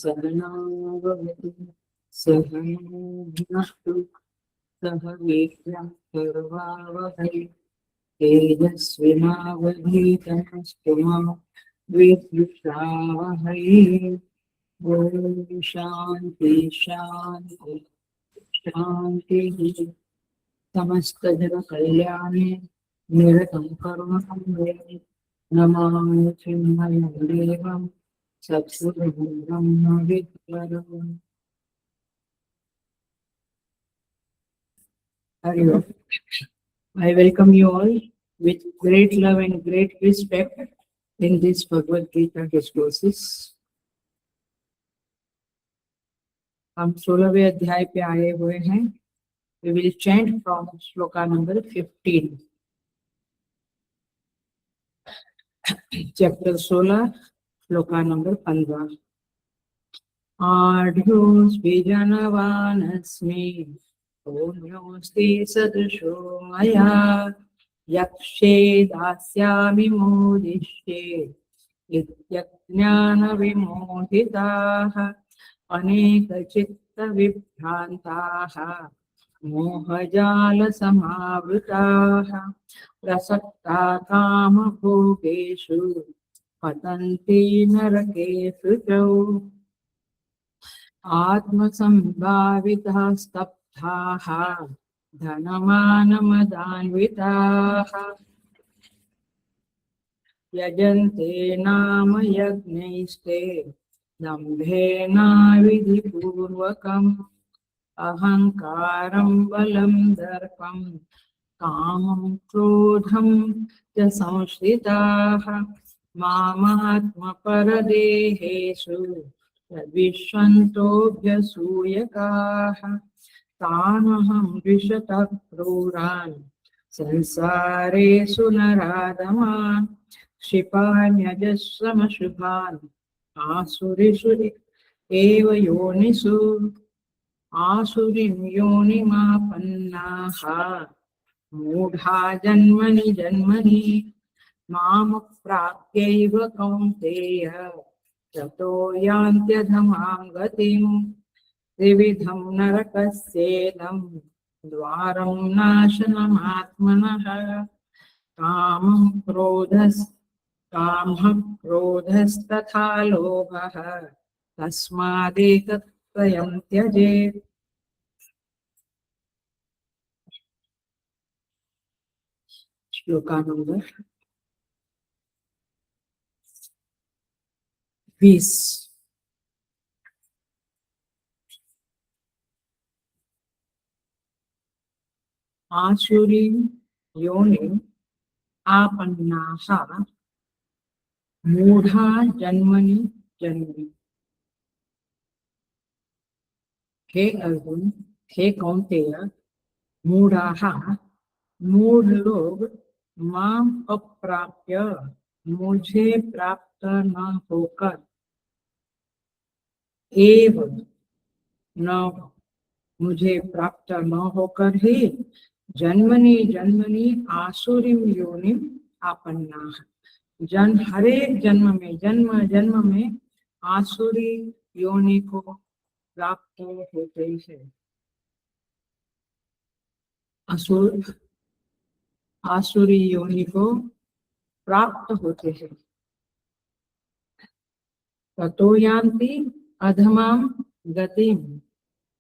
सहनावतु सहनो भुनक्तु सह वीर्यं करवावहै तेजस्विनावधीतमस्तु मा विद्विषावहै। ॐ शान्ति शान्ति शान्तिः। समस्तजनकल्याणे निरतं करुणाम्बे नमामि चिन्मयं देवं सत्सुरगुरुं विद्वरम्। Hari Om. I welcome you all with great love and great respect in this Bhagavad Gita discourses. हम 16वें अध्याय पे आए हुए हैं. We will chant from shloka number 15. Chapter 16, shloka number 15. आढ्योऽस्मि जानवानस्मि पुण्योऽस्ति सदृशो मया यक्षे दास्यामि मोदिष्ये इत्यज्ञानविमोहिताः अनेकचित्तविभ्रान्ताः मोहजालसमावृताः प्रसक्ता कामभोगेषु पतन्ति नरकेषु च आत्मसम्भाविताः स्तब्धाः धनमानमदान्विताः यजन्ते नाम यज्ञैस्ते दम्भेनाविधिपूर्वकम् अहङ्कारं बलं दर्पं कामं क्रोधं च संश्रिताः मामात्मपरदेहेषु विश्वन्तोऽभ्यसूयकाः तानहं द्विषतः क्रूरान् संसारेषु नराधमान् क्षिपान्यजस्रमशुभान् आसुरिषु एव योनिषु आसुरीं योनिमापन्नाः मूढा जन्मनि जन्मनि मामप्राप्यैव कौन्तेय ततो यान्त्यधमां गतिम् त्रिविधं नरकस्येदं द्वारं नाशनमात्मनः कामः क्रोधस्तथा लोभः तस्मादेतत्त्रयं त्यजेत्। श्लोका नंबर 20। आसुरीं योनिम् आपन्नाः मूढ़ा जन्मनि जन्मनि। हे अर्जुन, हे कौन्तेय, मूढ़ाः मूढ़ लोग माम अप्राप्य मुझे प्राप्त न होकर एवं न मुझे प्राप्त न होकर ही जन्मनि जन्मनि आसुरीं योनिम आपन्नाः हर एक जन्म में आसुरी योनि को प्राप्त होते हैं। आसुरी योनि को प्राप्त होते हैं। ततो यान्ति अधमां गतिम,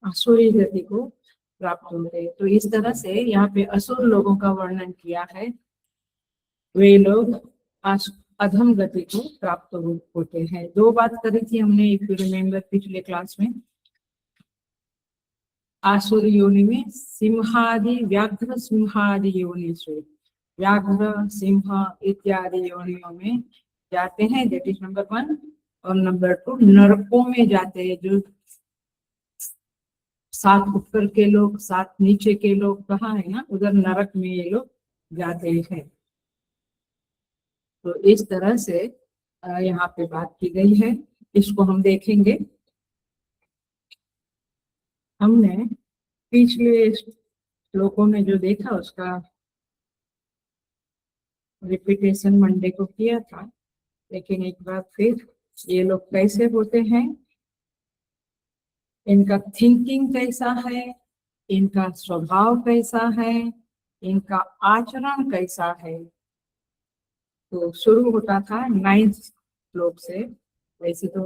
असुरी गति को प्राप्त होते हैं। तो इस तरह से यहाँ पे असुर लोगों का वर्णन किया है। वे लोग अधम गति को प्राप्त होते हैं। दो बात करी थी हमने, इफ यू रिमेम्बर, पिछले क्लास में। आसुर योनि में सिंहादि व्याघ्र सिंहादि योनि से व्याघ्र, सिंह इत्यादि योनियों में जाते हैं, दैट इज नंबर 1। और नंबर 2 नरकों में जाते हैं, जो 7 ऊपर के लोग 7 नीचे के लोग कहाँ है ना, उधर नरक में ये लोग जाते हैं। तो इस तरह से यहाँ पे बात की गई है, इसको हम देखेंगे। हमने पिछले श्लोकों में जो देखा उसका रिपीटेशन मंडे को किया था, लेकिन एक बार फिर ये लोग कैसे होते हैं, इनका थिंकिंग कैसा है, इनका स्वभाव कैसा है, इनका आचरण कैसा है। तो शुरू होता था 9th श्लोक से, वैसे तो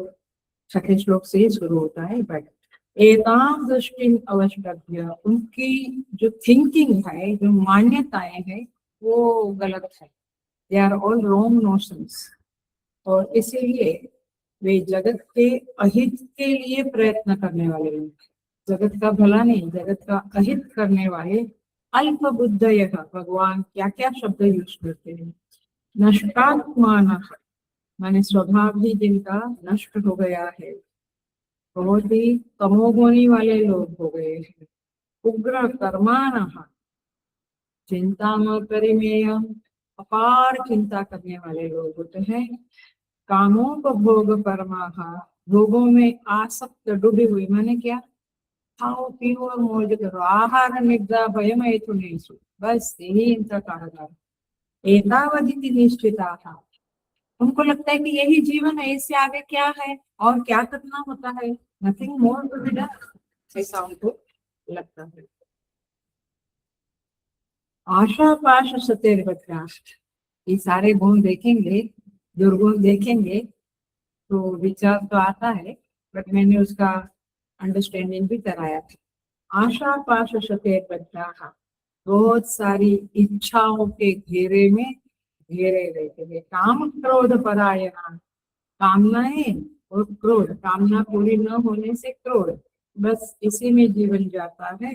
6ठे श्लोक से ही शुरू होता है, बट एताम दृष्टि अवष्टभ्य, उनकी जो थिंकिंग है, जो मान्यताएं हैं, वो गलत है। They are all wrong notions. और इसीलिए वे जगत के अहित के लिए प्रयत्न करने वाले हैं, जगत का भला नहीं, जगत का अहित करने वाले अल्प बुद्धय। भगवान क्या क्या शब्द यूज करते हैं, नष्टात्मान, माने स्वभाव ही जिनका नष्ट हो गया है, बहुत ही तमोगुणी वाले लोग हो गए हैं। उग्र कर्मान, चिंता में परिमेय, अपार चिंता करने वाले लोग होते हैं। कामोपभोग परमाहा, भोगों में आसक्त डूबी हुई, माने क्या, खाओ पियो और मौज करो, आहार निद्रा भयम हेतुनेषु, बस यही इनका कारोबार। एतावदिति निश्चिता था, उनको लगता है कि यही जीवन है, इससे आगे क्या है और क्या करना होता है, nothing more to be done, ऐसा उनको लगता है। आशा पाश सतेर्वत्राष्ट, ये सारे गुण देखेंगे, दुर्गुण देखेंगे तो विचार तो आता है, बट मैंने उसका अंडरस्टैंडिंग भी कराया था। आशा पाश सतेर्वत्राः, बहुत सारी इच्छाओं के घेरे में घेरे रहते हैं। काम क्रोध परायणा, कामनाएं और क्रोध, कामना पूरी न होने से क्रोध, बस इसी में जीवन जाता है।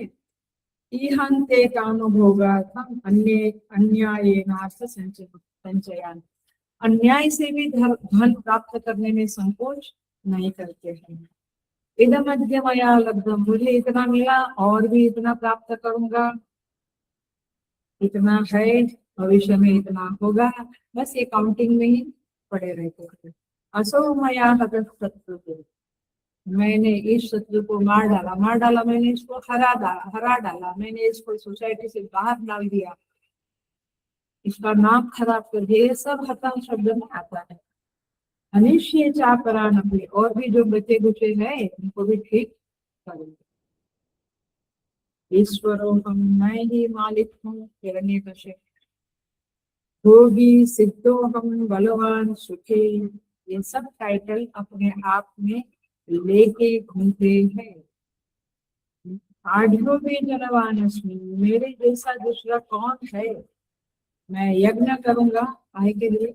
ईहन्ते कामभोगार्थम अन्य अन्यायेनार्थ संचयान, अन्याय से भी धन प्राप्त करने में संकोच नहीं करते हैं। इदम अद्य मया लब्धम, मुझे इतना मिला और भी इतना प्राप्त करूंगा, इतना है, भविष्य में इतना होगा, बस ये काउंटिंग में ही पड़े रहते हैं। असो मया हतः शत्रु, मैंने इस शत्रु को मार डाला, मैंने इसको हरा डाला, मैंने इसको सोसाइटी से बाहर डाल दिया, इसका नाम खराब कर दिया, ये सब हता शब्द में आता है। अनिश्चय चापरा नफी, और भी जो बचे कुचे हैं उनको भी ठीक करेंगे। ईश्वरो हम, मैं ही मालिक हूँ, हिरण्यकश्यप। भोगी सिद्धो हम, बलवान सुखी, ये सब टाइटल अपने आप में लेके घूमते हैं। आढ़ो भी जनवान अस्मि, मेरे जैसा दूसरा कौन है, मैं यज्ञ करूंगा काहे के लिए,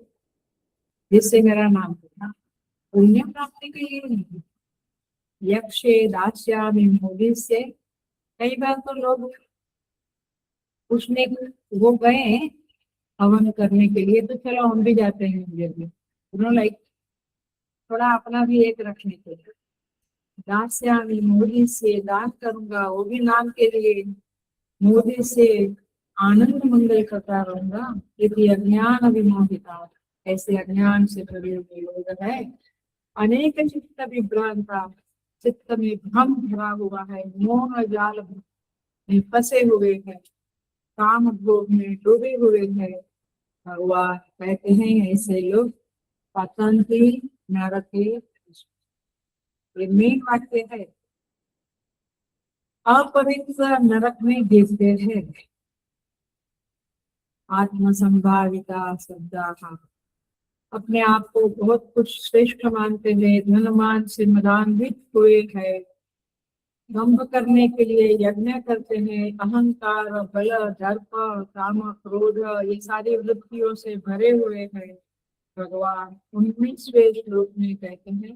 जिससे मेरा नाम होगा, पुण्य प्राप्ति के लिए नहीं। यक्षे दास्यामि मोदी से, कई बार तो लोग पूछने वो गए हवन करने के लिए, तो चलो हम भी जाते हैं यज्ञ, लाइक थोड़ा अपना भी एक रखने के लिए। दास्यामि मोदी से, दान करूंगा वो भी नाम के लिए, मोदी से आनंद मंगल करता रहूंगा। यदि अज्ञान विमोहिता, ऐसे अज्ञान से भरे हुए लोग है। अनेक चित्त विभ्रांता, चित्त में भ्रम भरा हुआ है, मोह जाल में फंसे हुए हैं, काम भोग में डूबे हुए हैं। भगवान कहते हैं ऐसे लोग पतंती नरके, ये मेन वाक्य है, अपवित्र नरक में गिरते हैं। आत्मसंभाविता शब्दाः, अपने आप को बहुत कुछ श्रेष्ठ मानते हैं, धनमान से मदान्वित हुए हैं, दंभ करने के लिए यज्ञ करते हैं, अहंकार बल दर्प काम क्रोध ये सारी वृत्तियों से भरे हुए हैं। भगवान 19वें श्लोक में कहते हैं,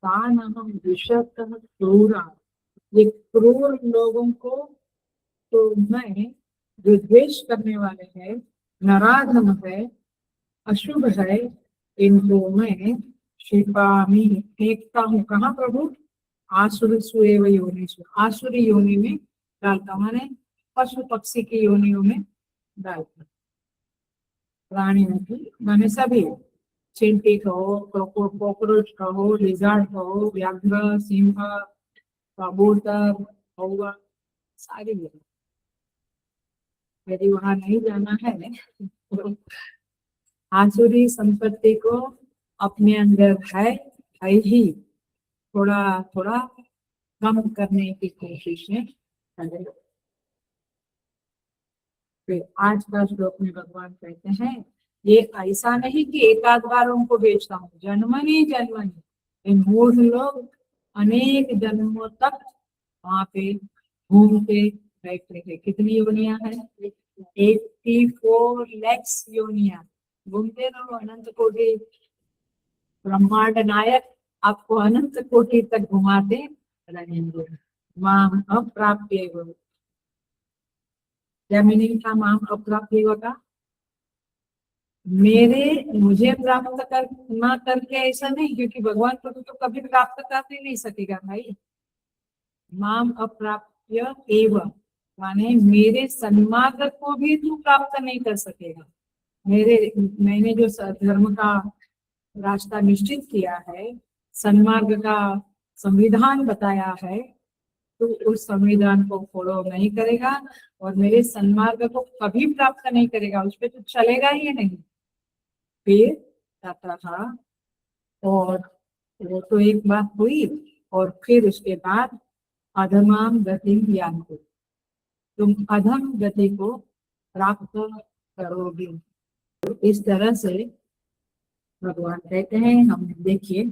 तानहं विशतः क्रूरा, ये क्रूर लोगों को तो मैं जो द्वेष करने वाले हैं, नराधम है, अशुभ है, इनको मैं क्षिपामि, फेंकता हूँ। कहाँ प्रभु? आसुरीषु एव योनिषु, आसुरी योनि में डालता, माने पशु पक्षी की योनियों में डालता, प्राणियों की माने सभी, चींटी कहो, कॉकरोच कहो, लिजार्ड कहो, व्याघ्र, सिंह, कबूतर, कौवा, सारी लोग। यदि वहां नहीं जाना है तो आसुरी संपत्ति को अपने अंदर है ही, थोड़ा थोड़ा कम करने की कोशिश करें। फिर आज का श्लोक में भगवान कहते हैं, ये ऐसा नहीं कि एक आध बार उनको बेचता हूँ, जन्मनी जन्मनी, ये मूढ़ लोग अनेक जन्मों तक वहां पे घूमते रहते हैं। कितनी योनियां हैं? 84 लाख योनियां। घूमते रहो, अनंत कोटि ब्रह्मांड नायक आपको अनंत कोटि तक घुमाते रहेंगे। माम अप्राप्य, क्या मीनिंग था माम अप्राप्य का? मुझे प्राप्त कर ना करके ऐसा नहीं, क्योंकि भगवान को तो कभी प्राप्त कर नहीं सकेगा भाई। माम अप्राप्य एव माने मेरे सन्मार्ग को भी तू प्राप्त नहीं कर सकेगा। मैंने जो धर्म का रास्ता निश्चित किया है, सन्मार्ग का संविधान बताया है, तो उस संविधान को फॉलो नहीं करेगा और मेरे सन्मार्ग को कभी प्राप्त नहीं करेगा, उस पर तो चलेगा ही नहीं। फिर तथा, और वो तो एक बात हुई, और फिर उसके बाद अधमाम गति यान्ति, तुम अधम गति को प्राप्त करोगे। तो इस तरह से भगवान कहते हैं। हम देखिए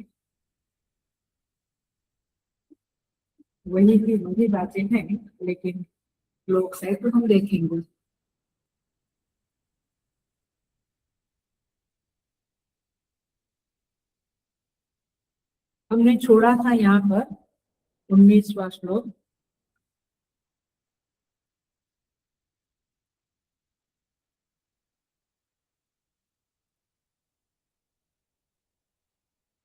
वही की वही बातें हैं, लेकिन लोग है तो हम देखेंगे। हमने छोड़ा था यहाँ पर 19वां श्लोक।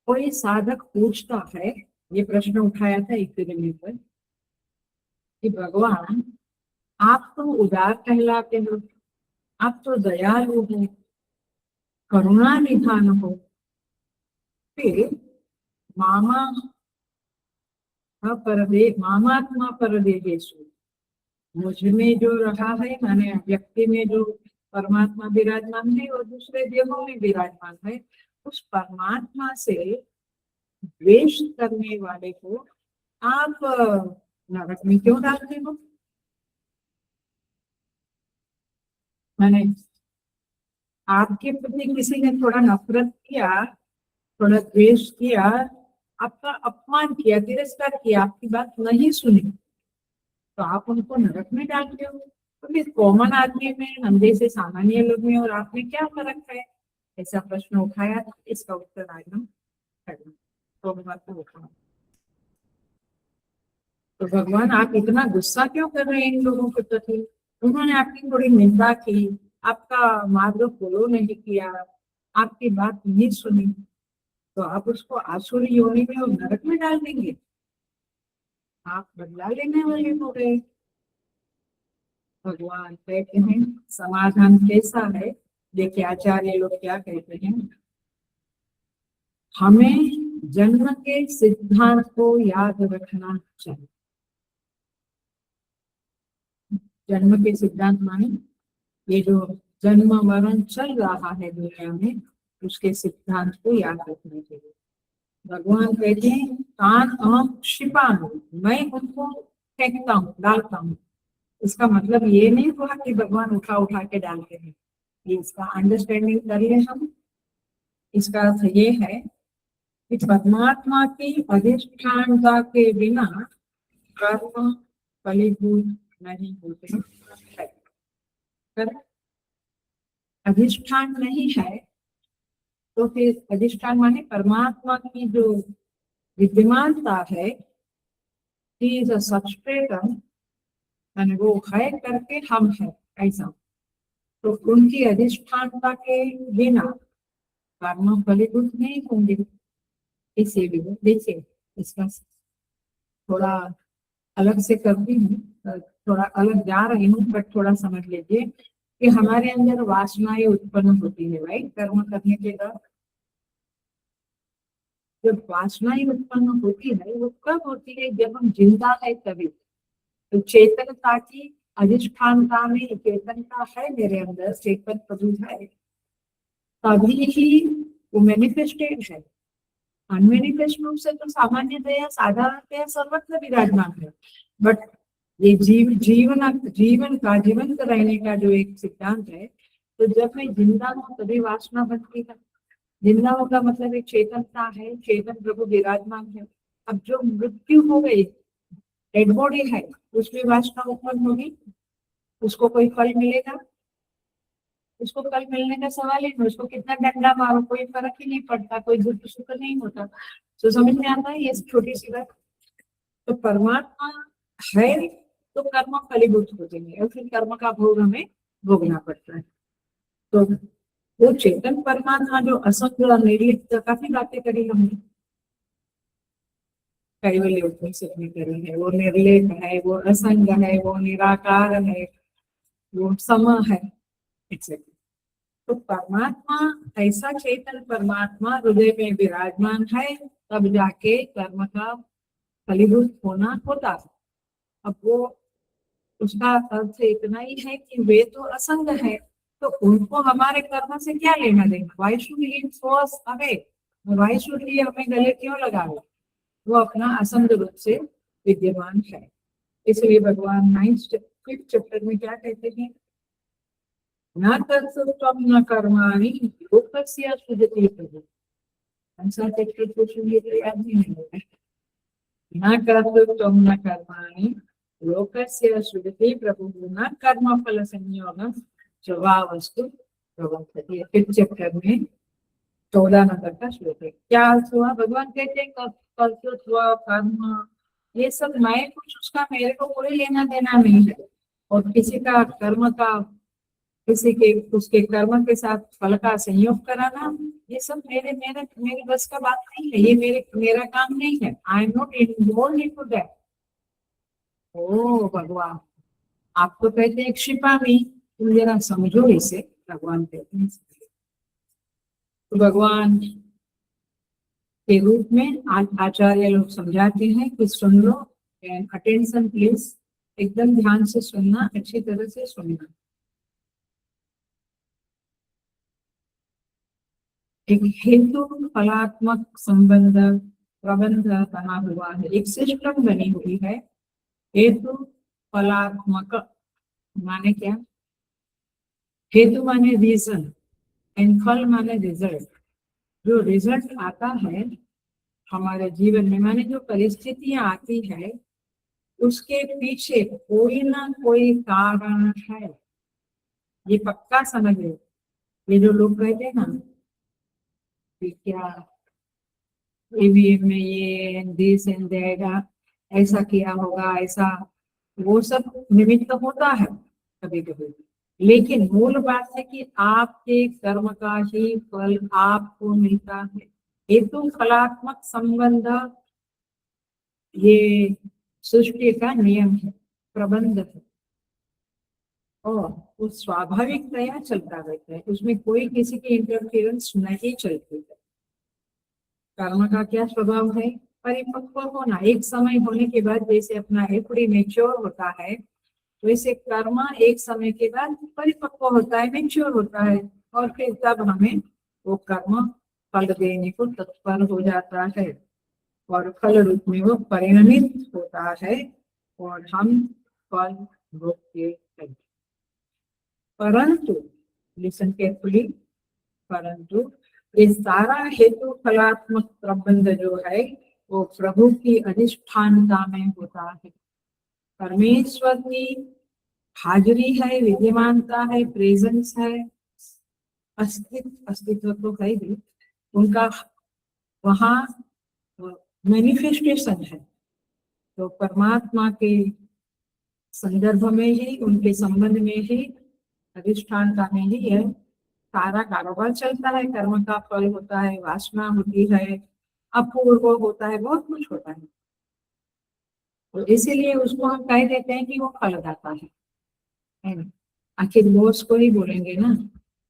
कोई साधक पूछता है, ये प्रश्न उठाया था एक दिन पर, कि भगवान आप तो उदार कहलाते हो, आप तो दयालु हो, करुणा निधान हो, फिर मामा मामात्मा परदेहेषु, मुझ में जो रहा है, माने व्यक्ति में जो परमात्मा विराजमान है और दूसरे देहों में विराजमान है, उस परमात्मा से द्वेष करने वाले को आप नरक में क्यों डालते हो? माने आपके प्रति किसी ने थोड़ा नफरत किया, थोड़ा द्वेष किया, आपका अपमान किया, तिरस्कार किया, आपकी बात नहीं सुनी, तो आप उनको नरक में डालते हो। तो फिर कॉमन आदमी में, हम जैसे सामान्य लोग में और आप में क्या फर्क है? ऐसा प्रश्न उठाया था, इसका उत्तर आज हम करेंगे। तो भगवान आप इतना गुस्सा क्यों कर रहे हैं इन लोगों के प्रति? उन्होंने आपकी थोड़ी निंदा की, आपका मार्ग फॉलो नहीं किया, आपकी बात नहीं सुनी, तो आप उसको आसुरी योनि में और नरक में डाल देंगे? आप बदला लेने वाले हो गए। भगवान कहते हैं समाधान कैसा है, देखिए आचार्य लोग क्या कहते हैं, हमें जन्म के सिद्धांत को याद रखना चाहिए। जन्म के सिद्धांत माने ये जो जन्म मरण चल रहा है दुनिया में, उसके सिद्धांत को याद रखना चाहिए। भगवान कहते हैं कान अहम क्षिपामि, मैं उनको फेंकता हूँ, डालता हूँ। इसका मतलब ये नहीं हुआ कि भगवान उठा उठा के डालते हैं, ये इसका अंडरस्टैंडिंग कर ले हम। इसका अर्थ ये है कि परमात्मा की अधिष्ठानता के बिना कर्म फलीभूत नहीं होते। अधिष्ठान नहीं है तो फिर अधिष्ठान माने परमात्मा की जो विद्यमानता है, सबस्ट्रेटम, वो है करके हम है, ऐसा। तो उनकी अधिष्ठानता के बिना कर्म फलीभूत नहीं होंगे। इसीलिए देखिए, इसका थोड़ा अलग से करती हूँ, थोड़ा अलग जा रही हूँ, बट थोड़ा समझ लीजिए कि हमारे अंदर वासनाएं उत्पन्न होती है, राइट, कर्म करने के बाद। जब वासनाएं उत्पन्न होती है वो कब होती है? जब हम जिंदा है तभी। तो चेतनता की अधिष्ठानता में चेतनता है, मेरे अंदर चेतन प्रभु है, तभी ही वो मैनिफेस्टेड है। अनमेनिफेस्ट रूप से तो सामान्यतया साधारणतया सर्वत्र विराजमान है, बट ये जीवन का जीवंत रहने का जो एक सिद्धांत है, तो जब मैं जिंदा हूँ तभी वासना बनती है। जिंदा होगा मतलब एक चेतनता है, चेतन प्रभु विराजमान है। अब जो मृत्यु हो गई, डेड बॉडी है, उसमें वासना उत्पन्न होगी, उसको कोई फल मिलेगा? उसको फल मिलने का सवाल ही नहीं, उसको कितना डंडा मारो कोई फर्क ही नहीं पड़ता, कोई दुख सुख नहीं होता। तो समझ में आता है ये छोटी सी बात। तो परमात्मा है तो कर्म फलीभूत होते हैं और फिर कर्म का भोग हमें भोगना पड़ता है। तो वो चेतन परमात्मा जो असंग निर्लिप्त, काफी बातें करी हमने कैवल्य उपनिषद में करी है। वो निर्लेप है, वो असंग है, वो निराकार है, वो सम है, एक्सेट्रा। तो परमात्मा, ऐसा चेतन परमात्मा हृदय में विराजमान है, तब जाके कर्म का फलीभूत होना होता है। अब वो उसका अर्थ इतना ही है कि वे तो असंग है, तो उनको हमारे कर्म से क्या लेना देना? Why should he force away, why should he हमें गले क्यों लगावे? वो अपना असंग रूप से विद्यमान है। इसलिए भगवान 5th चैप्टर में क्या कहते हैं? न कर्तृत्वं न कर्माणि लोकस्य सृजति प्रभुः। ऐसा चैप्टर तो सुनिए तो याद नहीं होगा। न कर्तृत्वं न कर्माणि लोकस्य सृजति प्रभुः न कर्म फल संयोगं स्वभावस्तु प्रवर्तते। 5th चैप्टर में 14 नंबर का श्लोक है। क्या अर्थ हुआ? भगवान कहते हैं कर्तृत्व कर्म ये सब मैं कुछ, उसका मेरे को कोई लेना देना नहीं है, और किसी का कर्म का, किसी के उसके कर्म के साथ फल का संयोग कराना, ये सब मेरे मेरे मेरे बस का बात नहीं है, ये मेरा काम नहीं है। I am not involve into that. ओ भगवान, आपको कहते हैं क्षिपामी, तुम जरा समझो इसे, भगवान कहते हैं। तो भगवान के रूप में आचार्य लोग समझाते हैं कि सुन लो, एंड अटेंशन प्लीज, एकदम ध्यान से सुनना, अच्छी तरह से सुनना। एक हेतु फलात्मक संबंध प्रबंध बना हुआ है, एक सिस्टम बनी हुई है। हेतु फलात्मक माने क्या? हेतु माने रीजन एंड फल माने रिजल्ट। जो रिजल्ट आता है हमारे जीवन में, माने जो परिस्थितियां आती है, उसके पीछे कोई ना कोई कारण है, ये पक्का समझ लो। ये जो लोग कहते हैं ना कि क्या ईवीएम में ये दिस एंड दैट, ऐसा किया होगा, ऐसा, वो सब निमित्त होता है कभी कभी, लेकिन मूल बात है कि आपके कर्म का ही फल आपको मिलता है। हेतु फलात्मक संबंध ये सृष्टि का नियम है, प्रबंध है, और वो स्वाभाविकतया चलता रहता है, उसमें कोई किसी की इंटरफेरेंस नहीं चलती है। कर्म का क्या स्वभाव है? परिपक्व होना। एक समय होने के बाद जैसे अपना एफडी मेच्योर होता है, वैसे कर्म एक समय के बाद परिपक्व होता है, मेच्योर होता है, और फिर तब हमें वो कर्म फल देने को तत्पर हो जाता है, और फल रूप में वो परिणमित होता है, और हम फल भोगते हैं। परंतु लिसन केयरफुली, परंतु ये सारा हेतु फलात्मक प्रबंध जो है वो प्रभु की अधिष्ठानता में होता है। परमेश्वर की हाजिरी है, विद्यमानता है, प्रेजेंस है, अस्तित्व तो है भी उनका, वहाँ मैनिफेस्टेशन है। तो परमात्मा के संदर्भ में ही, उनके संबंध में ही अधिष्ठान का नहीं है, सारा कारोबार चलता है, कर्म का फल होता है, वासना होती है, अपूर्व होता है, बहुत कुछ होता तो इसीलिए उसको हम कह देते हैं कि वो फलदाता है ना। आखिर बॉस को ही बोलेंगे ना,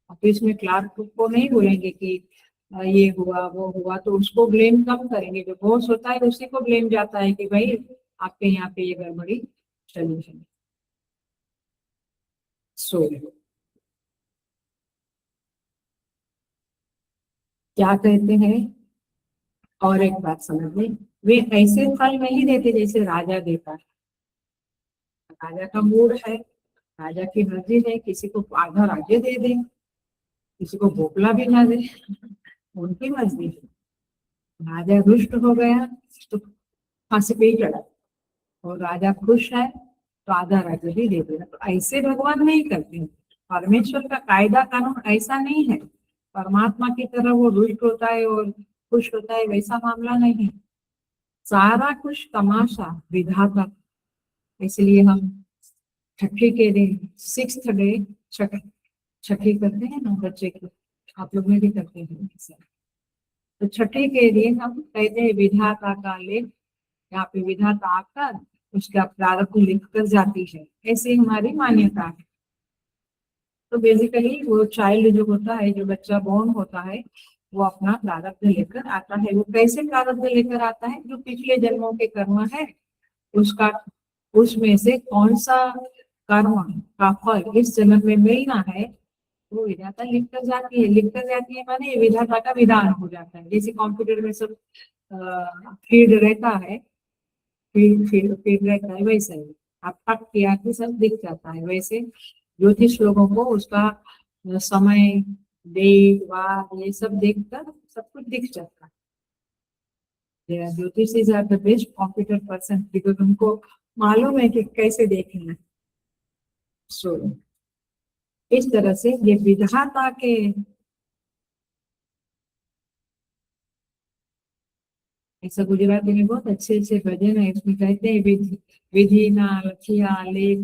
ऑफिस में क्लार्क को नहीं बोलेंगे कि ये हुआ वो हुआ, तो उसको ब्लेम कम करेंगे। जो बॉस होता है उसी को ब्लेम जाता है कि भाई आपके यहाँ पे ये गड़बड़ी चली है। सो क्या कहते हैं, और एक बात समझ लें, वे ऐसे फल नहीं देते जैसे राजा देता है। राजा का मूड है, राजा की मर्जी है, किसी को आधा राज्य दे दे, किसी को भोपला भी ना दे, उनकी मर्जी है। राजा रुष्ट हो गया तो फांसी पे ही चढ़ा, और राजा खुश है तो आधा राज्य भी दे देगा। तो ऐसे भगवान नहीं करते हैं। परमेश्वर का कायदा कानून ऐसा नहीं है, परमात्मा की तरह वो रुष्ट होता है और खुश होता है, वैसा मामला नहीं। सारा कुछ तमाशा विधाता। इसलिए हम छठी के दिन, 6th डे, छठी करते हैं ना बच्चे की, आप लोग में भी करते हैं ऐसा। तो छठी के दिन हम कहते हैं विधाता का लेख, यहाँ पे विधाता आकर उसका प्रारब्ध लिख कर जाती है, ऐसी हमारी मान्यता है। तो बेसिकली वो चाइल्ड जो होता है, जो बच्चा बॉर्न होता है, वो अपना प्रारब्ध लेकर आता है। वो कैसे प्रारब्ध लेकर आता है, जो पिछले जन्मों के कर्म है उसका, उसमें से कौन सा कर्म का फल इस जन्म में मिलना है, वो विधाता लिख कर जाती है। लिख कर जाती है माने विधाता का विधान हो जाता है। जैसे कंप्यूटर में सब फीड रहता है, फीड रहता है, वैसे ही आप टक किया कि सब दिख जाता है। वैसे ज्योतिष लोगों को उसका समय, डेट, वार, ये सब देखकर सब कुछ दिख जाता है। ज्योतिषीज are the best computer person, because उनको मालूम है कि कैसे देखना है। सो इस तरह से ये विधाता के, ऐसा गुजराती में बहुत अच्छे अच्छे भजन है, इसमें कहते हैं विधि विधि ना लखिया लेख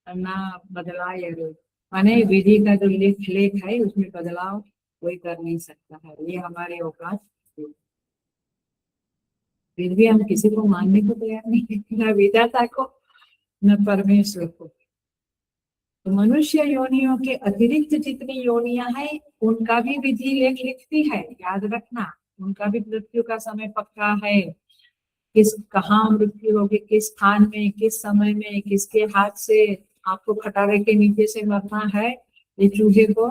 ना बदलाय रे। माने विधि का जो लेख लेख है उसमें बदलाव कोई कर नहीं सकता है, ये हमारे औकात। फिर भी हम किसी को मानने को तैयार नहीं है, न विधाता को न परमेश्वर को। तो मनुष्य योनियों के अतिरिक्त जितनी योनियां हैं उनका भी विधि लेख लिखती है, याद रखना। उनका भी मृत्यु का समय पक्का है, किस कहाँ मृत्यु होगी, किस स्थान में, किस समय में, किसके हाथ से आपको खटारे के नीचे से मरना है, ये चूहे को,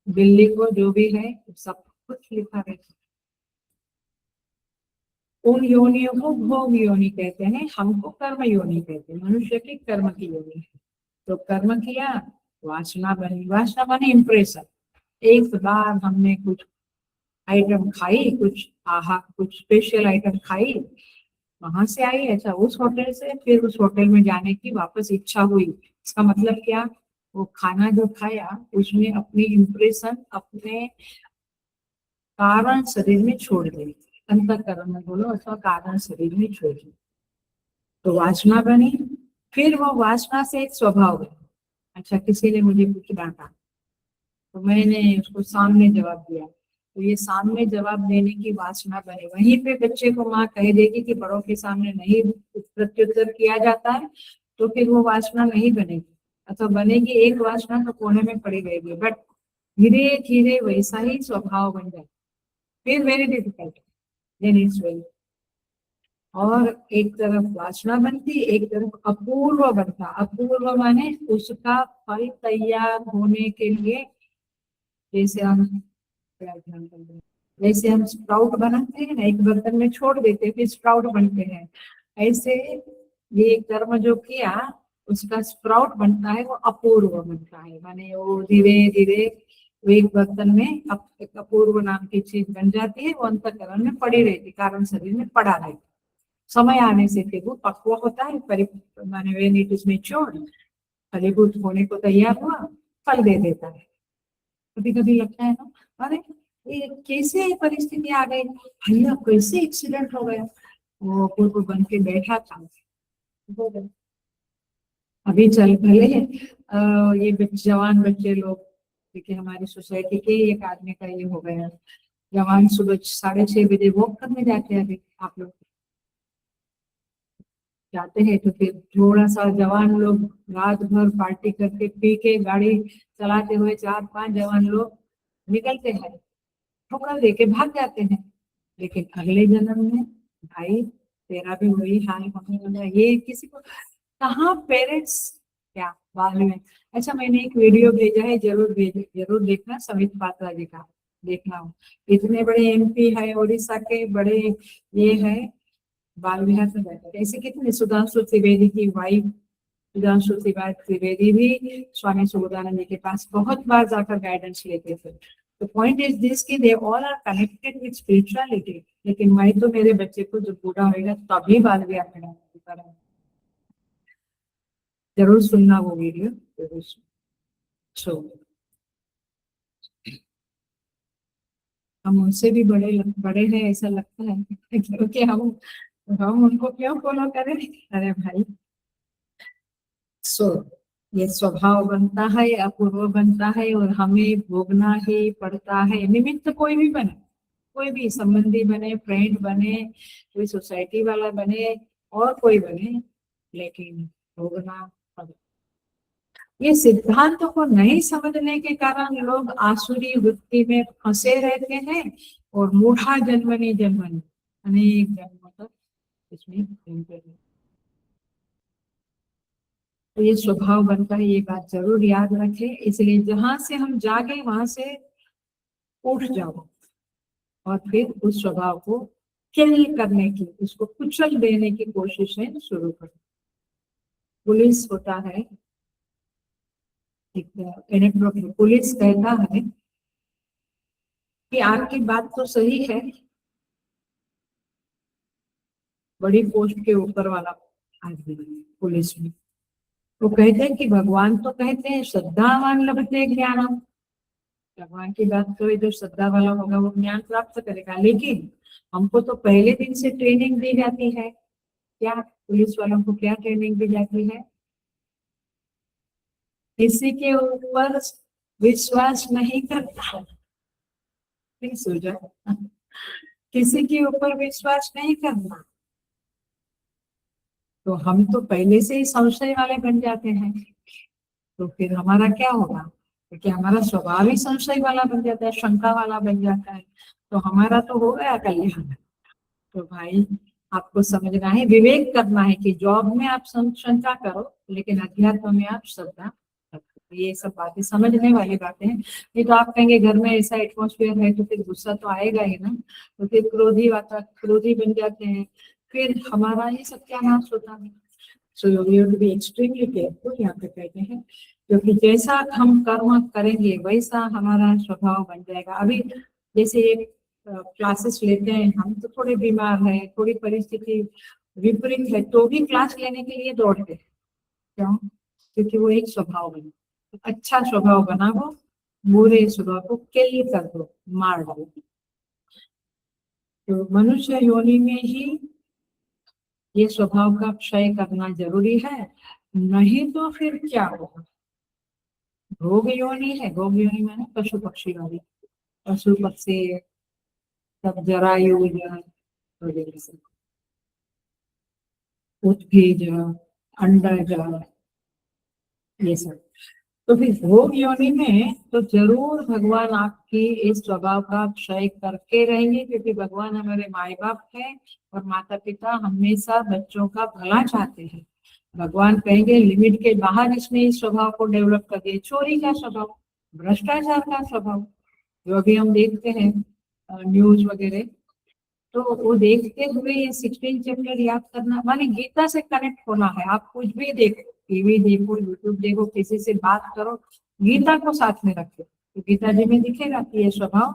बिल्ली को, जो भी है सब कुछ लिखा रहता है। उन योनियों को भोग योनि कहते हैं, हमको कर्म योनि कहते हैं। मनुष्य की कर्म की योनि है। तो कर्म किया, वासना बनी। वासना बनी इम्प्रेशन। एक बार हमने कुछ आइटम खाई, कुछ आहा, कुछ स्पेशल आइटम खाई, वहां से आई, ऐसा उस होटल से, फिर उस होटल में जाने की वापस इच्छा हुई। इसका मतलब क्या, वो खाना जो खाया उसने अपनी इम्प्रेशन अपने कारण शरीर में छोड़ दी, अंतःकरण में बोलो अथवा कारण शरीर में छोड़ दी, तो वासना बनी। फिर वो वासना से एक स्वभाव बना। अच्छा, किसी ने मुझे कुछ डांटा तो मैंने उसको सामने जवाब दिया, तो ये सामने जवाब देने की वासना बने। वहीं पे बच्चे को माँ कह देगी कि बड़ों के सामने नहीं प्रत्युत्तर किया जाता है, तो फिर वो वासना नहीं बनेगी, अथवा बनेगी एक वासना तो कोने में पड़ी रहेगी। बट धीरे धीरे वैसा ही स्वभाव बन जाए, फिर very difficult, then it's very. और एक तरफ वासना बनती, एक तरफ अपूर्व बनता। अपूर्व माने उसका फल तैयार होने के लिए, जैसे हम जैसे हम स्प्राउट बनाते हैं ना, एक बर्तन में छोड़ देते हैं फिर स्प्राउट बनते हैं, ऐसे ये कर्म जो किया उसका स्प्राउट बनता है, वो अपूर्व बनता है। माने वो धीरे धीरे वो एक बर्तन में एक अपूर्व नाम की चीज बन जाती है, वो अंतःकरण में पड़ी रहती, कारण शरीर में पड़ा रहता। समय आने से फिर वो पक्व होता है, माने व्हेन इट इज मैच्योर्ड, फलीभूत होने को तैयार हुआ, फल दे देता है। कभी कभी लगता है ना, अरे ये कैसे परिस्थिति आ गई, भैया कैसे एक्सीडेंट हो गया, वो पूर्व बन के बैठा था, हो गया। अभी चल भले ये जवान बच्चे लोग, देखिए हमारी सोसाइटी के एक आदमी का ये हो गया, जवान सुबह 6:30 बजे वॉक करने जाते हैं। अभी आप लोग जाते हैं तो फिर थोड़ा सा जवान लोग रात भर पार्टी करके पी के गाड़ी चलाते हुए 4-5 जवान लोग निकलते हैं, ठोकर दे के भाग जाते हैं। लेकिन अगले जन्म में भाई तेरा भी वही हाल होने वाला है। ये किसी को कहाँ पेरेंट्स क्या बाद में। अच्छा, मैंने एक वीडियो भेजा है, जरूर देखना, समित पात्रा जी का देखना हो। इतने बड़े एमपी है उड़ीसा के, बड़े ये है, बाल विहार में बैठे थे। ऐसे कितने, सुधांशु त्रिवेदी की वाइफ सुधांशु त्रिवेदी भी स्वामी सुबोधानंद जी के पास बहुत बार जाकर गाइडेंस लेते थे। तो पॉइंट इज दिस कि they all are connected with spirituality. लेकिन मैं तो मेरे बच्चे को जब बूढ़ा होगा तभी बाल विहार में डालूंगा। जरूर सुनना वो वीडियो, जरूर सुनो। हम उनसे भी बड़े हैं ऐसा लगता है, क्योंकि हम उनको क्यों फॉलो करें। अरे भाई, सो ये स्वभाव बनता है, अपूर्व बनता है, और हमें भोगना ही पड़ता है। निमित्त कोई भी बने, कोई भी संबंधी बने, फ्रेंड बने, कोई सोसाइटी वाला बने, और कोई बने, लेकिन भोगना पड़ता। ये सिद्धांतों को नहीं समझने के कारण लोग आसुरी वृत्ति में फंसे रहते हैं, और मूढ़ा जन्मनी जन्मनी अनेक जन्मों तक इसमें घूमते हैं। तो ये स्वभाव बनता है, ये बात जरूर याद रखें। इसलिए जहां से हम जागे वहां से उठ जाओ, और फिर उस स्वभाव को किल करने की, उसको कुचल देने की कोशिशें शुरू करो। पुलिस होता है, पुलिस कहता है कि आपकी बात तो सही है, बड़ी पोस्ट के ऊपर वाला आदमी पुलिस में, वो कहते हैं कि भगवान तो कहते हैं श्रद्धावान लभते ज्ञानम, भगवान की बात तो जो श्रद्धा वाला होगा वो ज्ञान प्राप्त करेगा। लेकिन हमको तो पहले दिन से ट्रेनिंग दी जाती है, क्या पुलिस वालों को क्या ट्रेनिंग दी जाती है, किसी के ऊपर विश्वास नहीं करना। प्लीज हो जाए, किसी के ऊपर विश्वास नहीं करना। तो हम तो पहले से ही संशय वाले बन जाते हैं, तो फिर हमारा क्या होगा, क्योंकि हमारा स्वभाव ही संशय वाला बन जाता है, शंका वाला बन जाता है। तो हमारा तो हो गया कल्याण। तो भाई आपको समझना है, विवेक करना है कि जॉब में आप शंका करो, लेकिन अध्यात्म में आप श्रद्धा रखो। ये सब बातें समझने वाली बातें हैं। नहीं तो आप कहेंगे घर में ऐसा एटमोस्फेयर है तो फिर गुस्सा तो आएगा ही ना, तो फिर क्रोधी बन जाते हैं, फिर हमारा ही सत्यानाश होता है। So you have to be extremely careful, यहाँ पे कहते हैं, क्योंकि जैसा हम कर्म करेंगे वैसा हमारा स्वभाव बन जाएगा। अभी जैसे एक क्लासेस लेते हैं हम, तो थोड़े बीमार है, थोड़ी परिस्थिति विपरीत है, तो भी क्लास लेने के लिए दौड़ते हैं। क्यों? क्योंकि वो एक स्वभाव बना, अच्छा स्वभाव बना, वो बुरे स्वभाव को किल कर दो, मार दो। तो मनुष्य योनि में ही ये स्वभाव का क्षय करना जरूरी है, नहीं तो फिर क्या होगा। भोग योनि है, भोग योनि माने पशु पक्षी वाली, पशु पक्षी सब जरायु वगैरह से, उद्भिज, अंडज, ये सब। तो फिर भोग योनि में तो जरूर भगवान आपकी इस स्वभाव का क्षय करके रहेंगे, क्योंकि भगवान हमारे माए बाप हैं, और माता पिता हमेशा बच्चों का भला चाहते हैं। भगवान कहेंगे लिमिट के बाहर इसने इस स्वभाव को डेवलप कर दिया, चोरी का स्वभाव, भ्रष्टाचार का स्वभाव, जो अभी हम देखते हैं न्यूज वगैरह। तो वो देखते हुए ये 16 चैप्टर याद करना माने गीता से कनेक्ट होना है। आप कुछ भी देखो, टीवी देखो, यूट्यूब देखो, किसी से बात करो, गीता को साथ में रखो, तो गीता जी में दिखेगा कि ये स्वभाव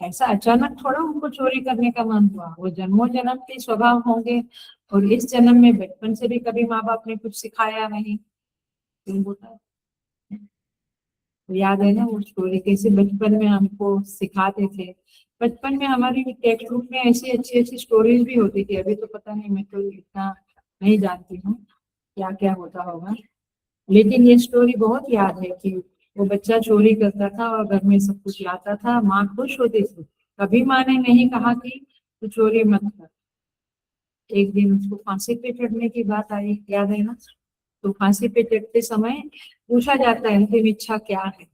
ऐसा अचानक थोड़ा उनको चोरी करने का मन हुआ, वो जन्मों जन्म के स्वभाव होंगे। और इस जन्म में बचपन से भी कभी माँ बाप ने कुछ सिखाया नहीं, तो होता है। तो याद है ना वो स्टोरी, कैसे बचपन में हमको सिखाते थे। बचपन में हमारी टेक्स्ट बुक में ऐसी अच्छी अच्छी स्टोरीज भी होती थी, अभी तो पता नहीं, मैं तो इतना नहीं जानती हूँ क्या क्या होता होगा। लेकिन ये स्टोरी बहुत याद है कि वो बच्चा चोरी करता था और घर में सब कुछ लाता था, माँ खुश होती थी। कभी माँ ने नहीं कहा कि तू चोरी मत कर। एक दिन उसको फांसी पे चढ़ने की बात आई, याद है ना? तो फांसी पे चढ़ते समय पूछा जाता है अंतिम इच्छा क्या है,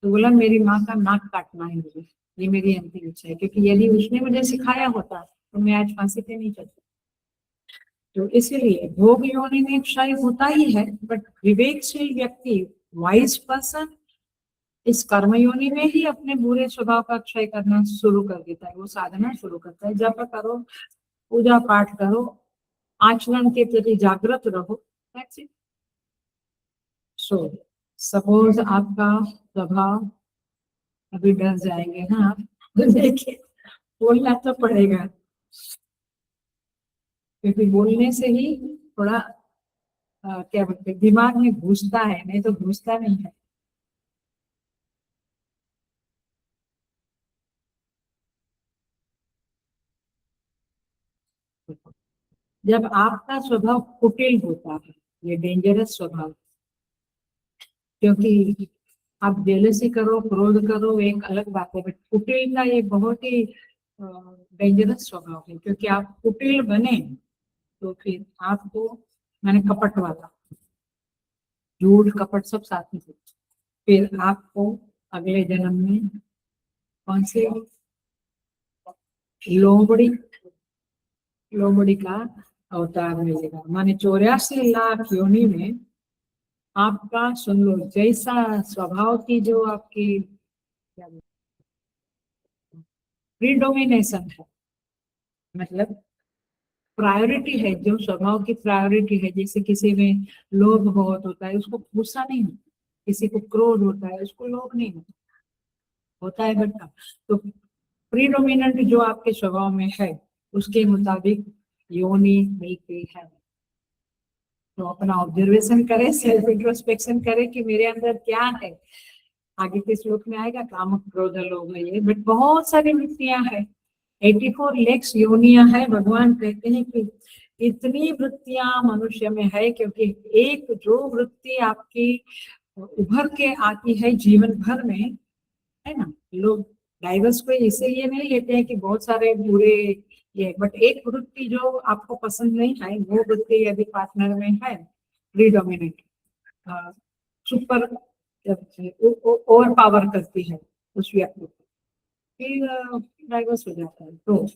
तो बोला मेरी माँ का नाक काटना है मुझे, ये मेरी अंतिम इच्छा है, क्योंकि यदि उसने मुझे सिखाया होता तो मैं आज फांसी पे नहीं चढ़ती। तो इसीलिए भोग योनि में क्षय होता ही है, बट विवेकशील व्यक्ति, वाइज पर्सन, इस कर्म योनि में ही अपने बुरे स्वभाव का क्षय करना शुरू कर देता है। वो साधना शुरू करता है, जप करो, पूजा पाठ करो, आचरण के प्रति जागृत रहो। सो सपोज आपका स्वभाव, अभी डर जाएंगे ना आप, तो देखिए बोलना तो पड़ेगा, क्योंकि बोलने से ही थोड़ा क्या बोलते हैं, दिमाग में घुसता है, नहीं तो घुसता नहीं है। जब आपका स्वभाव कुटिल होता है, ये डेंजरस स्वभाव, क्योंकि आप जेलसी करो, क्रोध करो, एक अलग बात है, बट कुटिल का ये बहुत ही डेंजरस स्वभाव है, क्योंकि आप कुटिल बने तो फिर आपको, मैंने कपट वाला, झूठ कपट सब साथ में थे, फिर आपको अगले जन्म में कौन से लोमड़ी, लोमड़ी का अवतार मिलेगा। माने 84 लाख योनि में आपका, सुन लो, जैसा स्वभाव की जो आपकी प्रीडोमिनेशन है, मतलब प्रायोरिटी है, जो स्वभाव की प्रायोरिटी है, जैसे किसी में लोभ बहुत होता है उसको गुस्सा नहीं होता, किसी को क्रोध होता है उसको लोभ नहीं होता, होता है बट तो प्रीडोमिनेंट जो आपके स्वभाव में है उसके मुताबिक योनि मिलती है। तो अपना ऑब्जर्वेशन करें, सेल्फ इंट्रोस्पेक्शन करें कि मेरे अंदर क्या है। आगे के श्लोक में आएगा काम क्रोध लोभ ये, बट बहुत सारी वृत्तियां हैं, 84 लाख योनियां है। भगवान कहते हैं कि इतनी वृत्तियां मनुष्य में है, क्योंकि एक जो वृत्ति आपकी उभर के आती है जीवन भर में, है ना, लोग डाइवर्स को इसीलिए नहीं लेते हैं कि बहुत सारे बुरे ये, बट एक वृत्ति जो आपको पसंद नहीं है, वो वृत्ति यदि पार्टनर में है प्रीडोमिनेंट, सुपर ओवर पावर करती है उस व्यक्ति को, फिर डाइवर्स हो जाता है। तो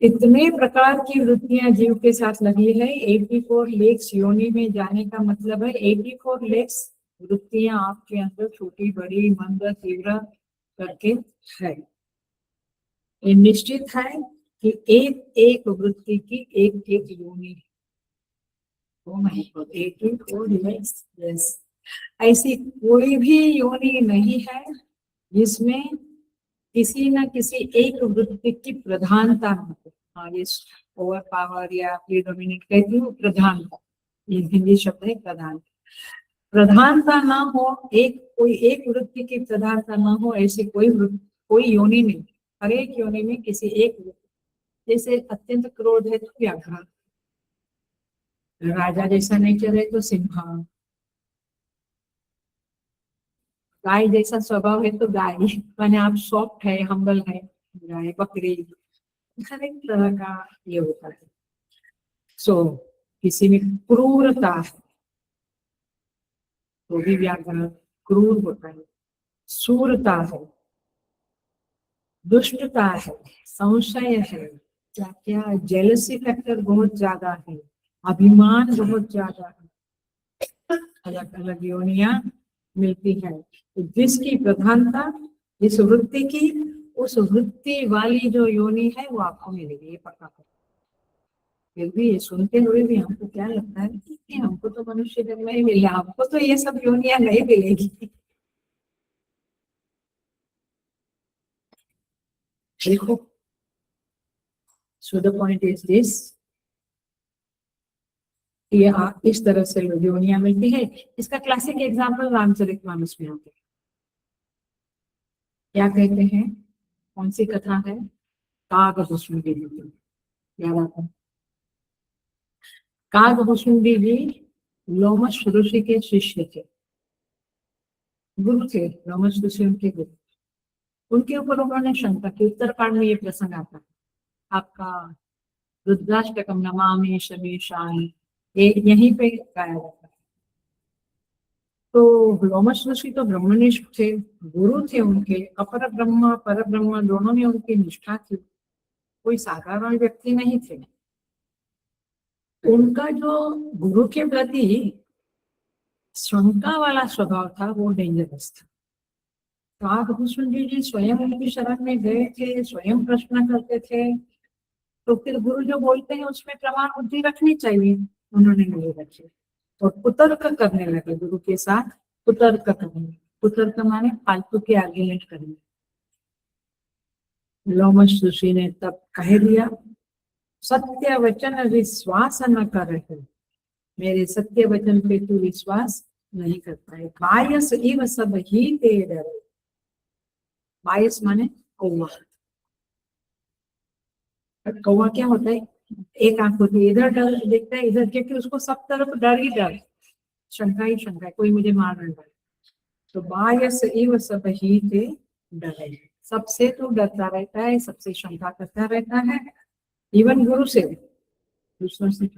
इतने प्रकार की वृत्तियां जीव के साथ लगी है। 84 लाख योनि में जाने का मतलब है 84 लाख वृत्तियां आपके अंदर छोटी बड़ी मंद तीव्र करके है। ये निश्चित है कि एक एक वृत्ति की एक एक योनि है। Oh my God, 84 lakh, yes. ऐसी कोई भी योनि नहीं है जिसमें किसी न किसी एक वृत्ति की प्रधानता हो। हाँ, ये ओवर पावर या प्रीडोमिनेट कहती हूँ, प्रधानता, ये हिंदी शब्द है प्रधान। प्रधानता ना हो, एक कोई एक वृत्ति की प्रधानता ना हो, ऐसी कोई योनि नहीं। हर एक योनि में किसी एक वृत्ति, जैसे अत्यंत क्रोध है तो व्याघ्र, राजा जैसा नेचर है तो सिंह, गाय जैसा स्वभाव है तो गाय, माने आप सॉफ्ट है, हम्बल है, गाय, बकरी, हर एक तरह का ये होता है। सो किसी में क्रूरता है तो भी व्याघ्र क्रूर होता है, सूरता है, दुष्टता है, संशय है, क्या क्या, जेलसी फैक्टर बहुत ज्यादा है, अभिमान बहुत ज्यादा है, अलग अलग योनियां मिलती है। तो जिसकी प्रधानता, जिस वृत्ति की, उस वृत्ति वाली जो योनि है वो आपको मिलेगी, ये पक्का है। फिर भी ये सुनते हुए भी हमको क्या लगता है कि हमको तो मनुष्य जन्म ही मिला, आपको तो ये सब योनियां नहीं मिलेगी। देखो, so the point is this, ये इस तरह से योनियां मिलती है। इसका क्लासिक एग्जाम्पल रामचरितमानस में आता है। क्या कहते हैं, कौन सी कथा है, कागभूषुंडी जी, याद आता है? कागभूषुंडी जी लोमश ऋषि के शिष्य थे, गुरु थे। लोमश ऋषि उनके गुरु, उनके ऊपर उन्होंने शंका की। उत्तरकांड में ये प्रसंग आता है आपका, रुद्राष्टकम नमामि शमीशान, यहीं पे गाया जाता है। तो लोमश ऋषि तो ब्रह्मनिष्ठ थे, गुरु थे उनके, अपर ब्रह्म पर ब्रह्म दोनों में उनकी निष्ठा थी, कोई साधारण व्यक्ति नहीं थे। उनका जो गुरु के प्रति शंका वाला स्वभाव था वो डेंजरस था। तो आप कृष्ण जी स्वयं उनकी शरण में गए थे, स्वयं प्रश्न करते थे, तो फिर गुरु जो बोलते हैं उसमें प्रमाण बुद्धि रखनी चाहिए, उन्होंने नहीं रखी और कुतर्क करने लगे गुरु के साथ। कुतर्क करने, कुतर्क माने फालतू के आर्ग्यूमेंट करने। लोमश ऋषि ने तब कह दिया, सत्य वचन विश्वास न कर रहे, मेरे सत्य वचन पे तू विश्वास नहीं करता है। बायस इव सब ही ते डरे। बायस माने कौवा। कौवा क्या होता है, एक आंख होती है, इधर डर देखता है, इधर, क्योंकि उसको सब तरफ डर ही डर, शंका ही शंका है, कोई मुझे मार रहा है। तो बायस इव सब ही ते डरे, सबसे तो डरता रहता है, सबसे शंका करता रहता है, इवन गुरु से, दूसरों से।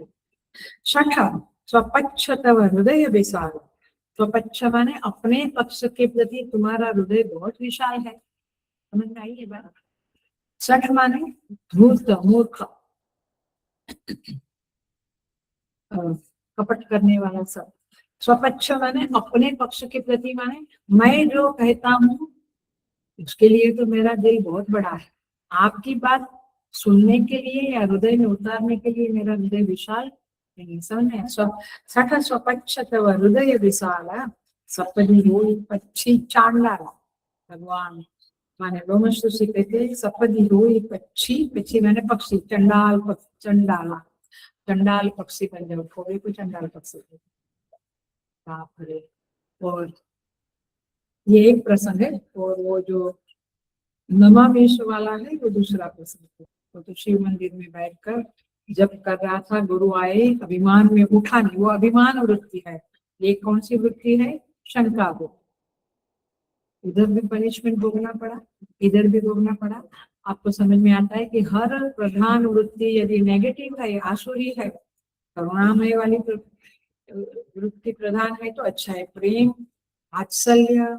शठा स्वपक्ष तव हृदय विशाल। स्वपक्ष माने अपने पक्ष के प्रति तुम्हारा हृदय बहुत विशाल है। समझ में आई ये बात? शठ माने धूर्त, मूर्ख, कपट करने वाला सब। स्वपक्ष माने अपने पक्ष के प्रति, माने मैं जो कहता हूँ उसके लिए तो मेरा दिल बहुत बड़ा है, आपकी बात सुनने के लिए या हृदय में उतारने के लिए मेरा हृदय विशाल नहीं। समझे? सठ स्वपक्ष तव हृदय विशाल सपदी हो पक्षी चांडाला। भगवान माने लोमश ऋषि कहते सपदी हो पक्षी, पक्षी माने पक्षी, चंडाल चंडाला, चंडाल पक्षी बन जाओ, थोड़े को चंडाल पक्षी। और ये एक प्रसंग है, और वो जो नमामेश वाला है वो दूसरा प्रसंग है। तो शिव मंदिर में बैठकर जब कर रहा था, गुरु आए, अभिमान में उठा नहीं, वो अभिमान वृत्ति है। ये कौन सी वृत्ति है? शंका को। उधर भी पनिशमेंट भोगना पड़ा, इधर भी भोगना पड़ा। आपको समझ में आता है कि हर प्रधान वृत्ति यदि नेगेटिव है, आसुरी है, करुणामय वाली वृत्ति प्रधान है तो अच्छा है। प्रेम, वात्सल्य,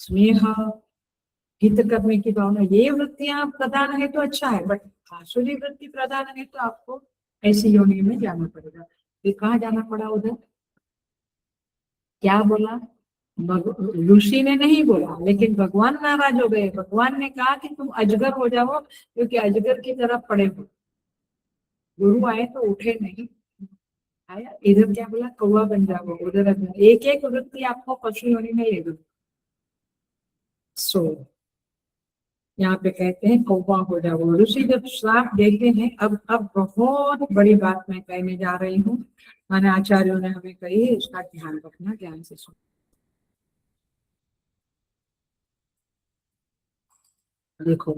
स्नेह, हित करने की भावना, ये वृत्तियां प्रधान है तो अच्छा है। बट आसुरी वृत्ति प्रधान है तो आपको ऐसी योनि में जाना पड़ेगा। फिर कहाँ जाना पड़ा? उधर क्या बोला? ऋषि ने नहीं बोला, लेकिन भगवान नाराज हो गए। भगवान ने कहा कि तुम अजगर हो जाओ, क्योंकि अजगर की तरफ पड़े हो। गुरु आए तो उठे नहीं, आया इधर क्या बोला? कौवा बन जाओ, उधर अजगर। एक एक वृत्ति आपको पशु योनि में ले दो। सो यहाँ पे कहते हैं कौवा हो जाओ। ऋषि जब श्राप देते हैं, अब बहुत बड़ी बात मैं कहने जा रही हूँ, माने आचार्यों ने हमें कही है, उसका ध्यान रखना, ध्यान से सुनो। देखो,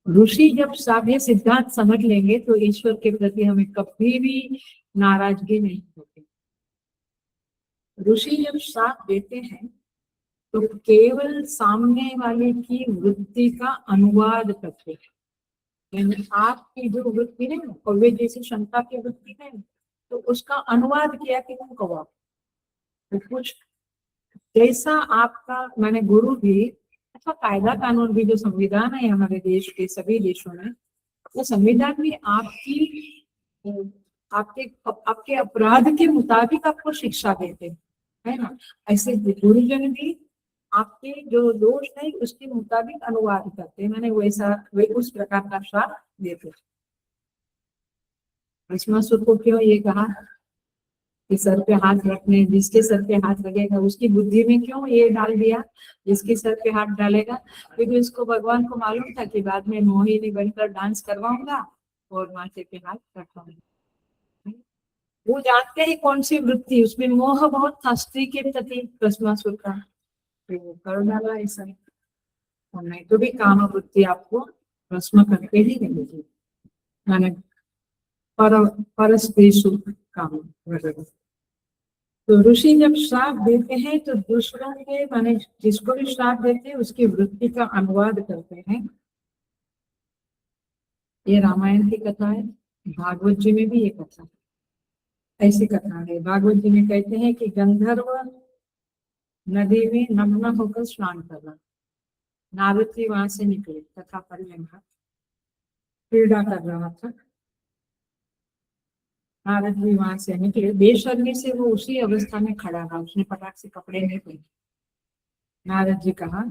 ऋषि जब साधे सिद्धांत समझ लेंगे तो ईश्वर के प्रति हमें कभी भी नाराजगी नहीं होती। ऋषि जब श्राप देते हैं तो केवल सामने वाले की वृत्ति का अनुवाद करते हैं। यानी आपकी जो वृत्ति है, कौवे जैसी शंका की वृत्ति है, तो उसका अनुवाद किया कि तुम कौवा। तो कुछ जैसा आपका, मैंने गुरु भी अच्छा, कायदा कानून भी, जो संविधान है हमारे देश के सभी देशों में, वो संविधान भी आपके आपके अपराध के मुताबिक आपको शिक्षा देते हैं, है ना? ऐसे गुरुजन भी आपके जो दोष है उसके मुताबिक अनुवाद करते हैं, मैंने वैसा उस प्रकार का श्राप देते। भस्मासुर को क्यों ये कहा कि सर पे हाथ रखने, जिसके सर पे हाथ लगेगा उसकी बुद्धि में क्यों ये डाल दिया, जिसके सर पे हाथ डालेगा? क्योंकि उसको भगवान को मालूम था कि बाद में मोहिनी बनकर डांस करवाऊंगा और माथे पे हाथ रखवाऊंगा। वो जानते हैं कौन सी वृत्ति, उसमें मोह बहुत था स्त्री के प्रति भस्मासुर का, तो वो कर डाला ऐसा। और नहीं तो भी काम वृत्ति आपको भस्म करके ही मिलेगी, माने परस्त्रीषु काम वगैरह। तो ऋषि जब श्राप देते हैं तो दूसरों के माने जिसको भी श्राप देते हैं उसकी वृत्ति का अनुवाद करते हैं। ये रामायण की कथा है, भागवत जी में भी ये कथा है, ऐसी कथा है। भागवत जी में कहते हैं कि गंधर्व नदी में नग्न होकर स्नान करना, नारद जी वहां से निकले, कथा पढ़ लेना, क्रीड़ा कर रहा था, नारद जी वहां से निकले, बेशर्मी से वो उसी अवस्था में खड़ा रहा, उसने पटाख से कपड़े नहीं पहने। नारद जी कहा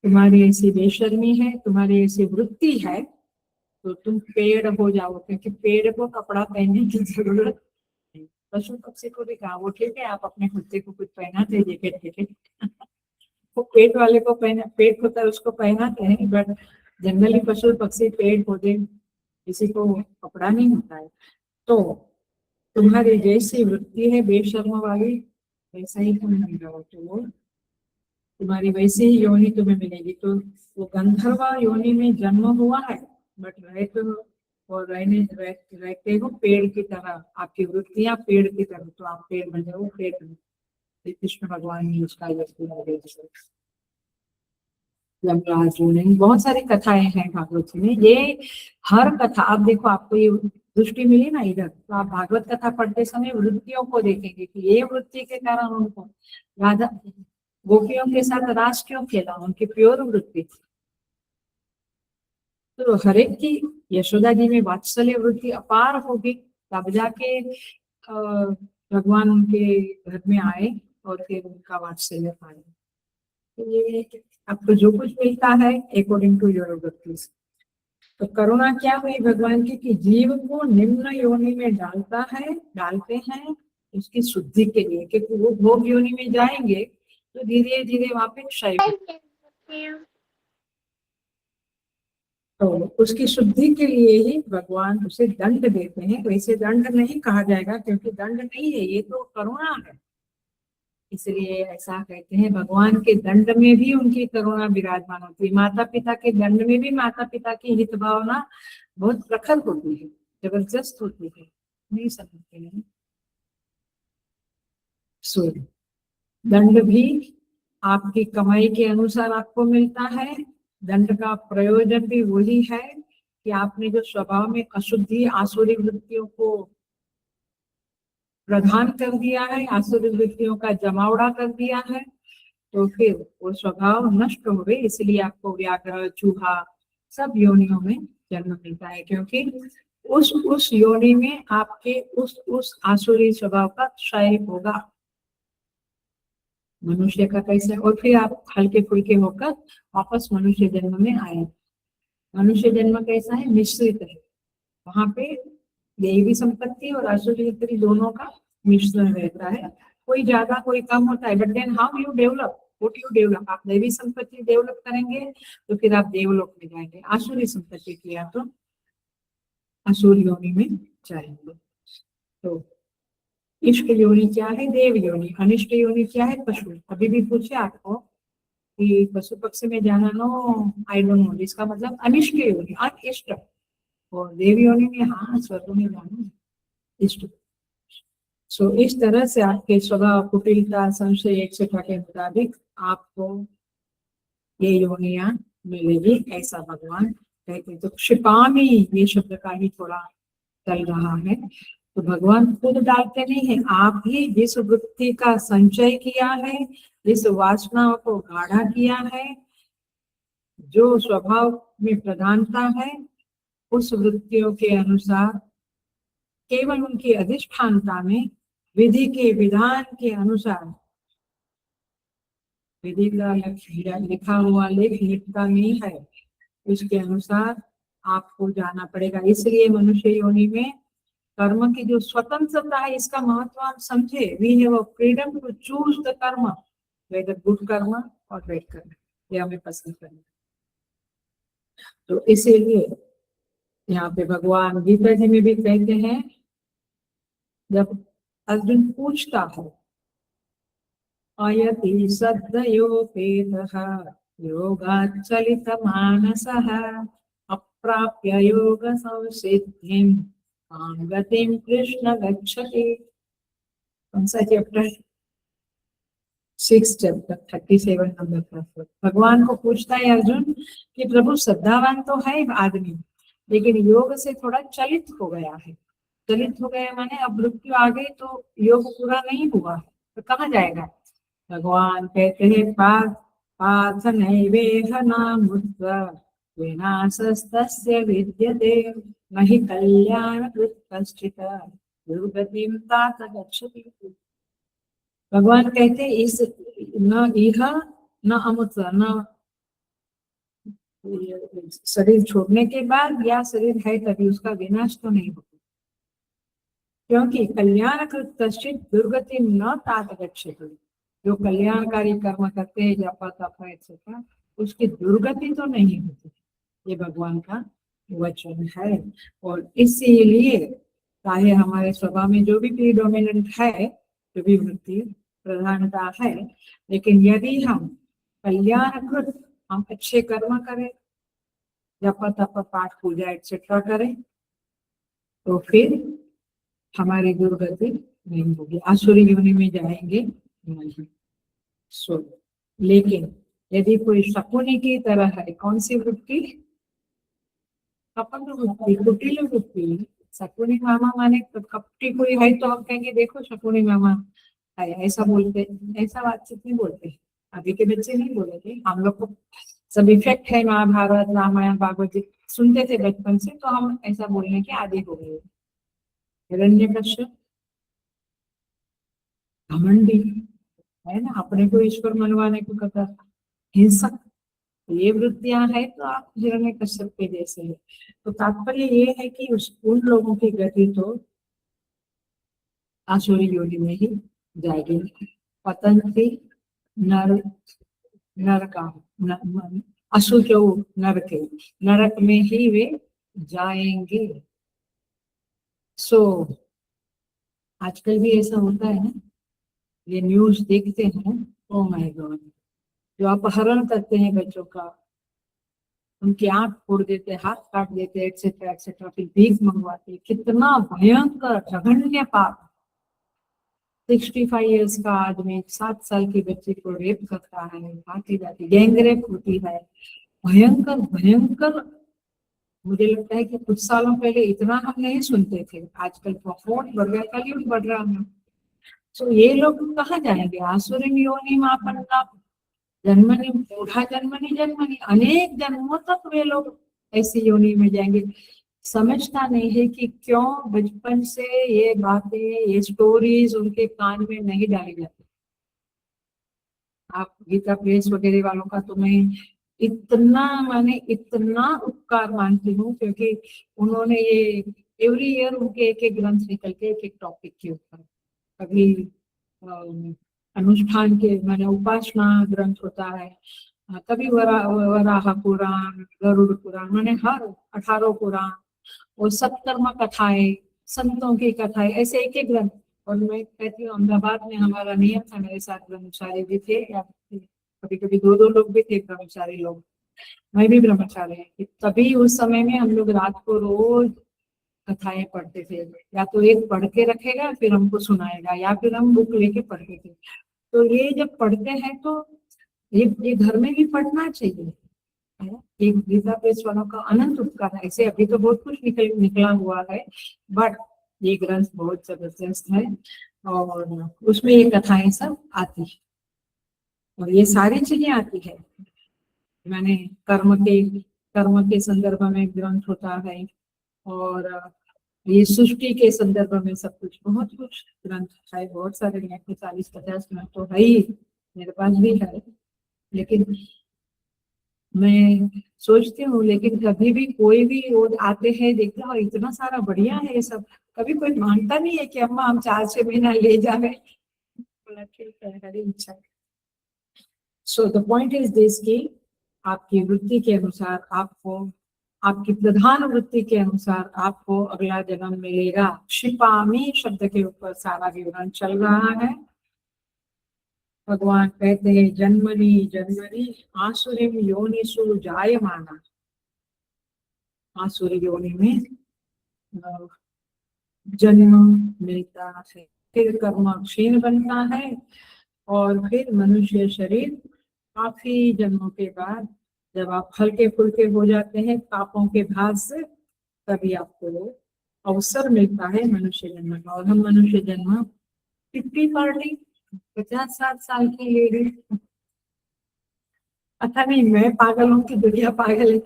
तुम्हारी ऐसी बेशर्मी है, तुम्हारी ऐसी वृत्ति है, तो तुम पेड़ हो जाओ, क्योंकि पेड़ को कपड़ा पहनने की जरूरत नहीं। पशु पक्षी को भी कहा वो ठीक है, आप अपने कुत्ते को कुछ पहनाते जैकेट जैकेट वो पेट वाले को पहना, पेट होता है उसको पहनाते हैं, बट जनरली पशु पक्षी पेड़ पौधे किसी को कपड़ा नहीं होता है। तो तुम्हारी जैसी वृत्ति है बेशर्म वाली, वैसा ही तुम बन जाओ, तो वो तुम्हारी वैसी ही योनि तुम्हें मिलेगी। तो वो गंधर्व योनि में जन्म हुआ है, बट रहते हो और रहते हो पेड़ की तरह, आपकी वृत्तियां पेड़ की तरह, तो आप पेड़ बन जाओ, पेड़ बन जाओ। कृष्ण भगवान ने उसका बहुत सारी कथाएं हैं भागवत में। ये हर कथा आप देखो, आपको ये दृष्टि मिली ना इधर, तो आप भागवत कथा पढ़ते समय वृत्तियों को देखेंगे कि ये वृत्ति के कारण उनको राधा गोपियों के साथ रास क्यों खेला, उनकी प्योर वृत्ति। तो हर एक की यशोदा जी में वात्सल्य वृत्ति अपार होगी, तब जाके भगवान उनके घर में आए और फिर उनका वात्सल्य पाए। तो ये आपको जो कुछ मिलता है अकॉर्डिंग टू योर वृत्ति। तो करुणा क्या हुई भगवान की कि जीव को निम्न योनि में डालते हैं उसकी शुद्धि के लिए, क्योंकि वो भोग योनि में जाएंगे तो धीरे धीरे वहां पे क्षय, तो उसकी शुद्धि के लिए ही भगवान उसे दंड देते हैं। वैसे दंड नहीं कहा जाएगा क्योंकि दंड नहीं है, ये तो करुणा है, इसलिए ऐसा कहते हैं। भगवान के दंड में भी उनकी करुणा विराजमान होती है, माता पिता के दंड में भी माता पिता की हित भावना बहुत प्रखर होती है, जबरदस्त होती है, नहीं समझते हैं। सो दंड भी आपकी कमाई के अनुसार आपको मिलता है। दंड का प्रयोजन भी वही है कि आपने जो स्वभाव में अशुद्धि आसुरी वृत्तियों को प्रधान कर दिया है, आसुरी वृत्तियों का जमावड़ा कर दिया है, तो फिर वो स्वभाव नष्ट हो गए। इसलिए आपको व्याघ्र चूहा सब योनियों में जन्म मिलता है, क्योंकि उस योनि में आपके उस आसुरी स्वभाव का क्षय होगा। मनुष्य का कैसे, और फिर आप हल्के फुल्के होकर वापस मनुष्य जन्म में आए। मनुष्य जन्म कैसा है, मिश्रित है, वहां पे देवी संपत्ति और आसुरी संपत्ति दोनों का मिश्रण रहता है, कोई ज्यादा कोई कम होता है। But then how you develop, what you develop, आप देवी संपत्ति डेवलप करेंगे तो फिर आप देवलोक में जाएंगे, आसुरी संपत्ति किया तो असुर योनि में जाएंगे। तो इष्ट योनि क्या है, देव योनि। अनिष्ट योनि क्या है, पशु। अभी भी पूछे आपको कि पशु पक्षी में जाना, नो आई डोंट नो, इसका मतलब अनिष्ट योनि, अनिष्ट। और देव योनि में हाँ स्वर्ग में जाना इष्ट। सो इस तरह से आपके स्वभाव कुटिलता संशय एक्सेट्रा के मुताबिक आपको ये योनियां मिलेगी, ऐसा भगवान कहते। तो क्षिपामी ये शब्द का ही थोड़ा चल रहा है, तो भगवान खुद डालते नहीं है, आप ही जिस वृत्ति का संचय किया है, जिस वासना को गाढ़ा किया है, जो स्वभाव में प्रधानता है, उस वृत्तियों के अनुसार केवल उनकी अधिष्ठानता में विधि के विधान के अनुसार, विधि का लिखा हुआ लेख लिखता नहीं है, इसके अनुसार आपको जाना पड़ेगा। इसलिए मनुष्य योनि में कर्म की जो स्वतंत्रता है, इसका महत्व आप समझे। We have a freedom to choose the karma, whether good karma और बैड कर्म, ये हमें पसंद करना। तो इसीलिए यहाँ पे भगवान गीता जी में भी कहते हैं, जब अर्जुन पूछता है अयति सद्योपेतः योगाच्चलित मानसः अप्राप्य योग संसिद्धिं कां गतिं कृष्ण गच्छति। कौन सा चैप्टर? 6 चैप्टर 37 नंबर का। भगवान को पूछता है अर्जुन कि प्रभु श्रद्धावान तो है आदमी, लेकिन योग से थोड़ा चलित हो गया है। चलित हो गया माने अब मृत्यु आ गई तो योग पूरा नहीं हुआ, तो कहाँ जाएगा? भगवान कहते हैं पार्थ नैवेह नामुत्र विनाशस्तस्य विद्यते न हि कल्याणकृत् कश्चित् दुर्गतिं तात गच्छति। भगवान कहते इस न इह न अमुत्र, न शरीर छोड़ने के बाद या शरीर है तभी उसका विनाश तो नहीं होता, क्योंकि कल्याणकृत कश्चित् दुर्गति न तात गच्छति। जो कल्याणकारी कर्म करते हैं जप तप एक्सेट्रा, उसकी दुर्गति तो नहीं होती। ये भगवान का वचन है। और इसीलिए चाहे हमारे स्वभाव में जो भी प्रीडोमिनेंट है, जो भी वृत्ति प्रधानता है, लेकिन यदि हम कल्याणकृत, हम अच्छे कर्म करें, जप तप पाठ पूजा एक्सेट्रा करें, तो फिर हमारी दुर्गति नहीं होगी, आसुरी योनि में जाएंगे नहीं। लेकिन यदि कोई शकुनी की तरह है, कौन सी वृत्ति? कपट वृत्ति, कुटिल वृत्ति। शकुनी मामा माने तो कपटी कोई है तो हम कहेंगे देखो शकुनी मामा है, ऐसा बोलते, ऐसा बातचीत नहीं बोलते। अभी के बच्चे नहीं बोलेंगे। हम लोग को सब इफेक्ट है, महाभारत रामायण भागवत जी सुनते थे बचपन से, तो हम ऐसा बोलने के आदी हो गए। हिरण्यकश्यप घमंडी है ना, अपने को ईश्वर मनवाने को कहता, हिंसक, ये वृत्तियां है तो आप हिरण्यकश्यप के जैसे है। तो तात्पर्य ये है कि उन लोगों की गति तो आसुरी योनि में ही जाएगी। पतंती नर नरका असुचो नरके, नरक में ही वे जाएंगे। आजकल भी ऐसा होता है ना, ये न्यूज देखते हैं, ओ माय गॉड, जो अपहरण करते हैं बच्चों का, उनकी आंख फोड़ देते, हाथ काट देते, एक्सेट्रा एक्सेट्रा, फिर भीख मंगवाते। कितना भयंकर जघन्य पाप। 65 इयर्स का आदमी 7 साल की बच्ची को रेप करता है, भागी जाती, गैंग रेप होती है। भयंकर भयंकर। मुझे लगता है कि कुछ सालों पहले इतना हम नहीं सुनते थे, आजकल बहुत बढ़ गया, कलयुग बढ़ रहा है। तो ये लोग कहाँ जाएंगे? आसुरी योनि मापन्ना जन्मनि बूढ़ा जन्मनि जन्मनि, अनेक जन्मों तक वे लोग ऐसी योनि में जाएंगे। समझता नहीं है कि क्यों बचपन से ये बातें, ये स्टोरीज उनके कान में नहीं डाली जाती। आप गीता प्रेस वगैरह वालों का तो मैं इतना उपकार मानती हूँ, क्योंकि उन्होंने ये एवरी ईयर उनके एक एक ग्रंथ निकलते, एक एक टॉपिक के ऊपर। कभी अनुष्ठान के माने उपासना ग्रंथ होता है, कभी वराह पुराण, गरुड़ पुराण, माने हर 18 पुराण और सत्कर्म कथाएं, संतों की कथाएं, ऐसे एक एक ग्रंथ। और मैं कहती हूँ अहमदाबाद में हमारा नियम था, मेरे साथ ब्रह्मचारी भी थे, या कभी कभी 2-2 लोग भी थे ब्रह्मचारी लोग, मैं भी ब्रह्मचारी है। तभी उस समय में हम लोग रात को रोज कथाएं पढ़ते थे, या तो एक पढ़ के रखेगा फिर हमको सुनाएगा, या फिर हम बुक लेके पढ़ते थे। तो ये जब पढ़ते हैं तो ये घर में भी पढ़ना चाहिए। एक गीता प्रेस वालों का अनंत उपकार है। ऐसे अभी तो बहुत कुछ निकला हुआ है, बट ये ग्रंथ बहुत जबरदस्त है और उसमें ये कथाएं सब आती है, और ये सारी चीजें आती है। मैंने कर्म के संदर्भ में ग्रंथ होता है, और ये सृष्टि के संदर्भ में सब कुछ, बहुत कुछ ग्रंथ है, बहुत सारे 40-50 ग्रंथ तो है ही, मेरे पास भी है। लेकिन मैं सोचती हूँ, लेकिन कभी भी कोई भी रोज आते हैं देखते हैं और इतना सारा बढ़िया है ये सब, कभी कोई मानता नहीं है कि अम्मा हम 4-6 महीना ले जाए। ठीक है, हरी इच्छा। So the point is this कि आपकी वृत्ति के अनुसार आपको, आपकी प्रधान वृत्ति के अनुसार आपको अगला जन्म मिलेगा। क्षिपामी शब्द के ऊपर सारा विवरण चल रहा है। भगवान कहते हैं जन्मनि जन्मनि आसुरी योनिषु जायमाना, आसुरी योनि में जन्म मिलता है। फिर कर्म क्षीण बनता है और फिर मनुष्य शरीर काफी जन्मों के बाद जब आप हल्के फुल्के हो जाते हैं पापों के भार से, तभी आपको अवसर मिलता है मनुष्य जन्म का। और हम मनुष्य जन्म 50 पार्टी 50-60 साल की लेडी, पता नहीं मैं पागल हूँ कि दुनिया पागल है।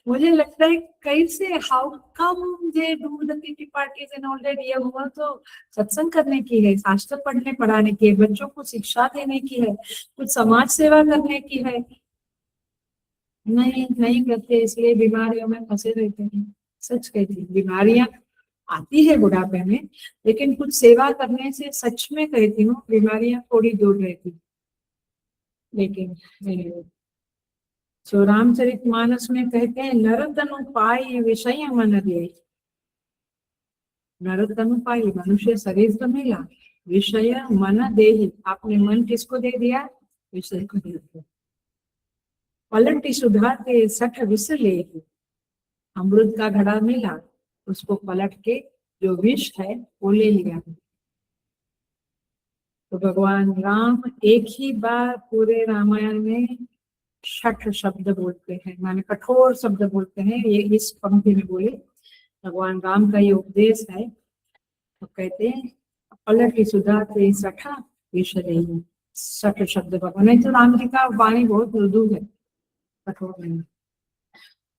मुझे लगता है कैसे, how come they do the kitty parties and all that. ये हुआ तो सत्संग करने की है, शास्त्र पढ़ने पढ़ाने की है, बच्चों को शिक्षा देने की है, कुछ समाज सेवा करने की है। नहीं नहीं करते, इसलिए बीमारियों में फंसे रहते हैं। सच कहती हूँ, बीमारियां आती है बुढ़ापे में, लेकिन कुछ सेवा करने से सच में कहती हूँ बीमारियां थोड़ी दूर रहती। लेकिन सो रामचरितमानस में कहते हैं नरतनु पाई विषय मन दे। नरतनु पाई मनुष्य शरीर तो मिला, विषय मन दे, आपने मन किसको दे दिया? विषय को दे दिया। पलटी सुधा के सठ विष ले, अमृत का घड़ा मिला, उसको पलट के जो विष है वो ले लिया। तो भगवान राम एक ही बार पूरे रामायण में 60 शब्द बोलते हैं, माने कठोर शब्द बोलते हैं। ये इस पंक्ति में बोले भगवान राम का ये उपदेश है। तो कहते हैं पलट की सुधा ते सठा विषय, 60 शब्द भगवान। नहीं तो राम जी का वाणी बहुत मृदु है, कठोर नहीं।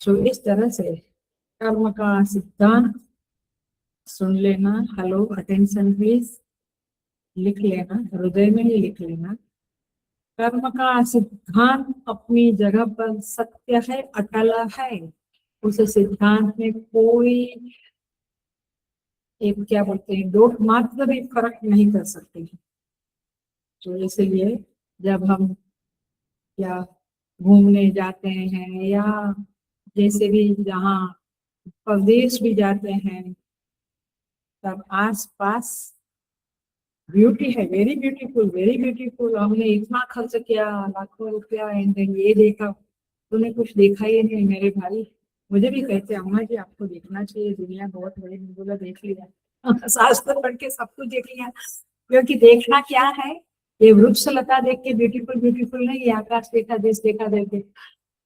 तो इस तरह से कर्म का सिद्धांत सुन लेना। हेलो, अटेंशन प्लीज, लिख लेना, हृदय में ही लिख लेना। कर्म का सिद्धांत अपनी जगह पर सत्य है, अटल है। उस सिद्धांत में कोई एक क्या बोलते हैं डोट मात्र भी फर्क नहीं कर सकते। तो इसलिए जब हम या घूमने जाते हैं या जैसे भी जहाँ प्रदेश भी जाते हैं, तब आस पास ब्यूटी है, वेरी ब्यूटीफुल वेरी ब्यूटीफुल। हमने इतना खर्च किया लाखों रुपया एंड ये देखा, तूने कुछ देखा ही नहीं मेरे भाई। मुझे भी कहते अम्मा जी आपको देखना चाहिए, दुनिया बहुत बड़ी। बोला देख लिया, शास्त्र पढ़ के सब कुछ देख लिया। क्योंकि देखना क्या है, ये वृक्ष लता देख के ब्यूटीफुल ब्यूटीफुल नहीं, ये आकाश देखा देश देखा देखे।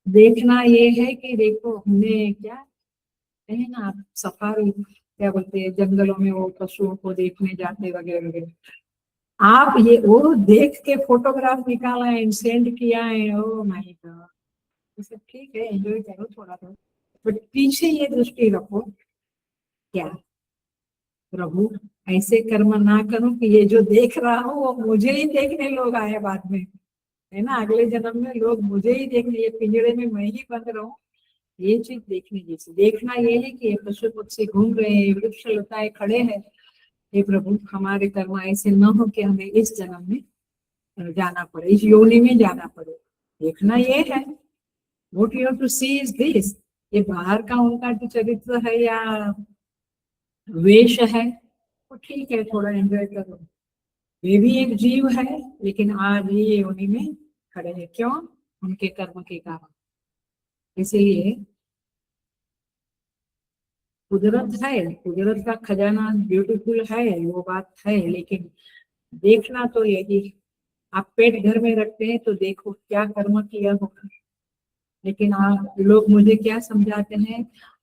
देखना ये है कि देखो हमने क्या है ना, आप सफारी क्या बोलते हैं जंगलों में वो पशुओं को देखने जाते वगैरह वगैरह, आप ये वो देख के फोटोग्राफ निकाला है, सेंड किया है, ओ माय गॉड। ये सब ठीक है, एंजॉय करो थोड़ा थोड़ा, बट पीछे ये दृष्टि रखो क्या, प्रभु ऐसे कर्म ना करूं कि ये जो देख रहा हूँ वो मुझे ही देखने लोग आए बाद में, है ना, अगले जन्म में लोग मुझे ही देखने, ये पिंजड़े में मैं ही बंद रहूं। ये चीज देखने जैसी। देखना ये है कि ये पशु पक्षी घूम रहे हैं, वृक्ष लताएं खड़े हैं, हे प्रभु हमारे कर्म ऐसे न हो कि हमें इस जन्म में जाना पड़े, इस योनि में जाना पड़े। देखना ये है, what you have to see is this. ये बाहर का उनका जो चरित्र है या वेश है वो ठीक है, थोड़ा एंजॉय करो। ये भी एक जीव है, लेकिन आज ये योनि में खड़े हैं, क्यों? उनके कर्म के कारण। इसीलिए कुदरत है, कुदरत का खजाना ब्यूटीफुल है, वो बात है, लेकिन देखना तो यही। आप पेट घर में रखते हैं तो देखो क्या कर्म किया होगा। लेकिन आप लोग मुझे क्या समझाते हैं,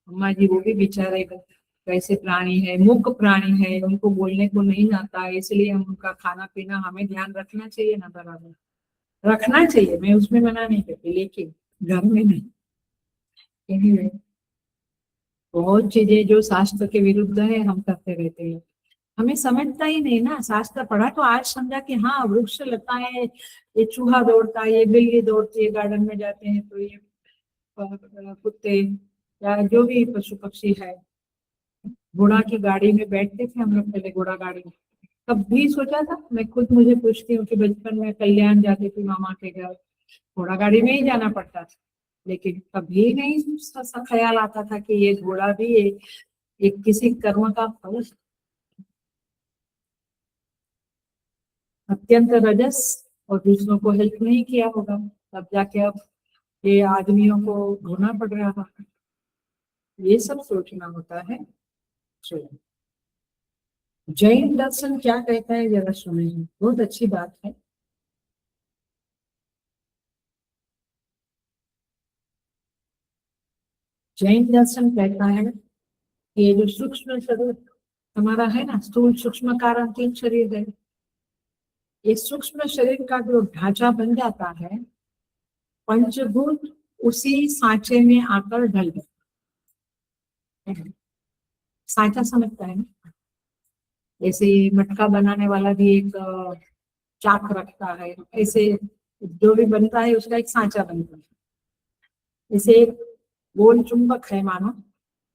अम्मा जी वो भी बेचारे कैसे प्राणी है, मूक प्राणी है, उनको बोलने को नहीं आता, इसलिए हम उनका खाना पीना हमें ध्यान रखना चाहिए ना, बराबर रखना चाहिए, मैं उसमें मना नहीं करती, लेकिन घर में नहीं। anyway, बहुत चीजें जो शास्त्र के विरुद्ध है हम करते रहते हैं, हमें समझता ही नहीं ना। शास्त्र पढ़ा तो आज समझा कि हाँ वृक्ष लता है, ये चूहा दौड़ता है, ये बिल्ली दौड़ती है, गार्डन में जाते हैं तो ये कुत्ते या जो भी पशु पक्षी है। घोड़ा की गाड़ी में बैठते थे हम लोग पहले, घोड़ा गाड़ी में कभी सोचा था? मैं खुद मुझे पूछती हूँ कि बचपन में कल्याण जाती थी मामा के घर, घोड़ा गाड़ी में ही जाना पड़ता था, लेकिन कभी नहीं सा ख्याल आता था कि ये घोड़ा भी एक किसी कर्म का फल। अत्यंत रजस और दूसरों को हेल्प नहीं किया होगा, तब जाके अब ये आदमियों को ढूंढना पड़ रहा था। ये सब सोचना होता है। चलो जैन दर्शन क्या कहता है जरा सुने, बहुत अच्छी बात है। जैन दर्शन कहता है कि ये जो सूक्ष्म शरीर हमारा है ना, स्थूल सूक्ष्म कारण तीन शरीर है, ये सूक्ष्म शरीर का जो ढांचा बन जाता है, पंचभूत उसी सांचे में आकर ढल जाता है। सांचा समझता है ना, जैसे मटका बनाने वाला भी एक चाक रखता है, ऐसे जो भी बनता है उसका एक सांचा बनता है। जैसे एक गोल चुंबक है मानो,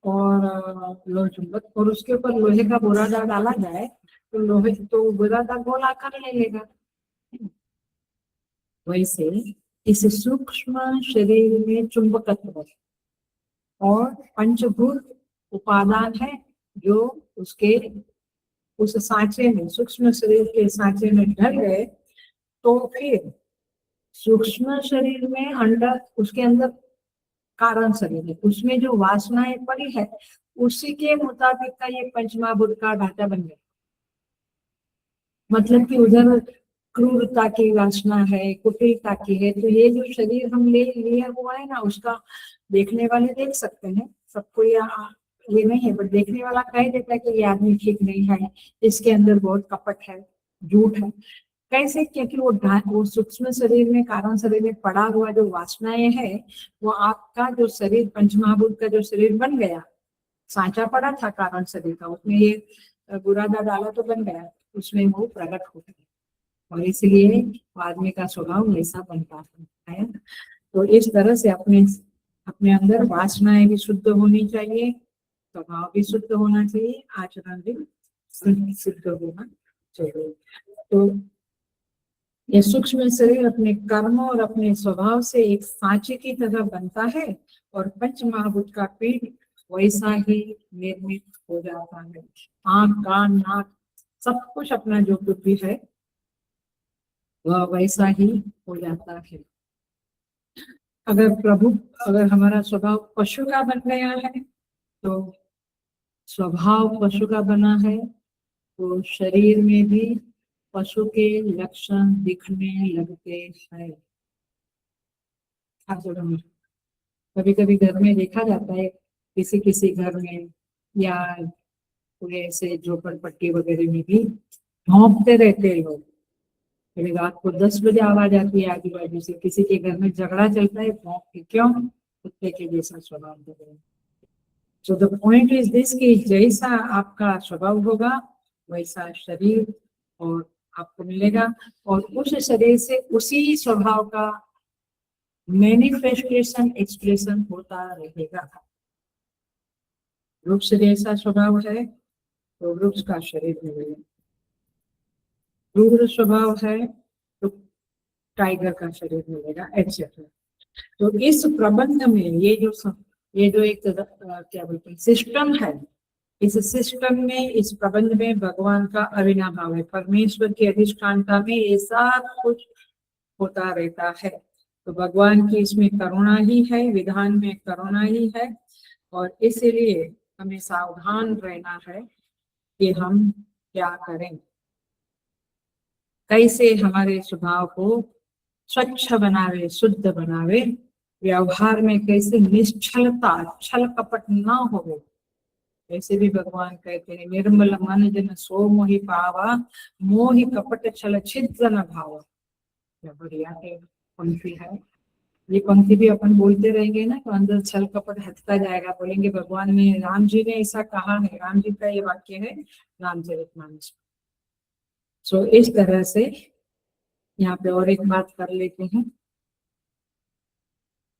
और लोह चुंबक, और उसके ऊपर लोहे का बुरादा डाला जाए तो लोहे तो बुरादा गोल आकार ले लेगा। वैसे इस सूक्ष्म शरीर में चुंबकत्व है और पंचभूत उपादान है जो उसके उस सांचे में, सूक्ष्म शरीर के सांचे में ढल गए, तो फिर सूक्ष्म शरीर में अंदर, उसके अंदर कारण शरीर है, उसमें जो वासनाएं पड़ी है उसी के मुताबिक का ये पंचमहाभूत का ढांचा बन गया। मतलब कि उधर क्रूरता की वासना है, कुटिलता की है, तो ये जो शरीर हम ले लिया हुआ है ना, उसका देखने वाले देख सकते हैं, सबको ये नहीं है, बट देखने वाला कह देता है कि ये आदमी ठीक नहीं है, इसके अंदर बहुत कपट है, झूठ है। कैसे? क्योंकि वो सूक्ष्म शरीर में, कारण शरीर में पड़ा हुआ जो वासनाएं है, वो आपका जो शरीर पंचमहाभूत का जो शरीर बन गया, सांचा पड़ा था कारण शरीर का, उसमें ये बुरादा डाला तो बन गया, उसमें वो प्रकट हो गया, और इसलिए आदमी का स्वभाव ऐसा बनता है ना? तो इस तरह से अपने अपने अंदर वासनाएं भी शुद्ध होनी चाहिए, स्वभाव भी शुद्ध होना चाहिए, आचरण भी शुद्ध होना चाहिए। तो ये सूक्ष्म शरीर अपने कर्मों और अपने स्वभाव से एक सांचे की तरह बनता है, और पंच महाभूत का पेट वैसा ही निर्मित हो जाता है। आंख, कान, नाक, सब कुछ अपना जो कुछ भी है वह वैसा ही हो जाता है। अगर हमारा स्वभाव पशु का बन गया है, तो स्वभाव पशु का बना है, तो शरीर में भी पशु के लक्षण दिखने लगते हैं। कभी कभी घर में देखा जाता है, किसी किसी घर में या कोई ऐसे झोपड़पट्टी वगैरह में भी भौंकते रहते हैं लोग। कभी रात को 10 बजे आवाज आती है आजू बाजू से, किसी के घर में झगड़ा चलता है, भौंक के, क्यों? कुत्ते के जैसा स्वभाव हो गया। So the point is this कि जैसा आपका स्वभाव होगा वैसा शरीर और आपको मिलेगा, और उस शरीर से उसी स्वभाव का मैनिफेस्टेशन, एक्सप्रेशन होता रहेगा। वृक्ष जैसा स्वभाव है तो वृक्ष का शरीर मिलेगा, रुद्र स्वभाव है तो टाइगर का शरीर मिलेगा, एक्सेट्रा। तो इस प्रबंध में ये जो एक क्या बोलते हैं सिस्टम है, इस सिस्टम में, इस प्रबंध में भगवान का अविनाभाव है, परमेश्वर की अधिष्ठानता में ये सब कुछ होता रहता है। तो भगवान की इसमें करुणा ही है, विधान में करुणा ही है, और इसलिए हमें सावधान रहना है कि हम क्या करें, कैसे हमारे स्वभाव को स्वच्छ बनावे, शुद्ध बनावे, व्यवहार में कैसे निश्चलता, छल कपट ना हो। ऐसे भी भगवान कहते हैं, निर्मल मन जन सो मोहि पावा, मोहि कपट छल छिद्र न भावा। क्या बढ़िया है पंक्ति है। ये पंक्ति भी अपन बोलते रहेंगे ना तो अंदर छल कपट हटता जाएगा, बोलेंगे भगवान ने, राम जी ने ऐसा कहा है, राम जी का ये वाक्य है रामचरितमानस। सो इस तरह से यहाँ पे और एक बात कर लेते हैं।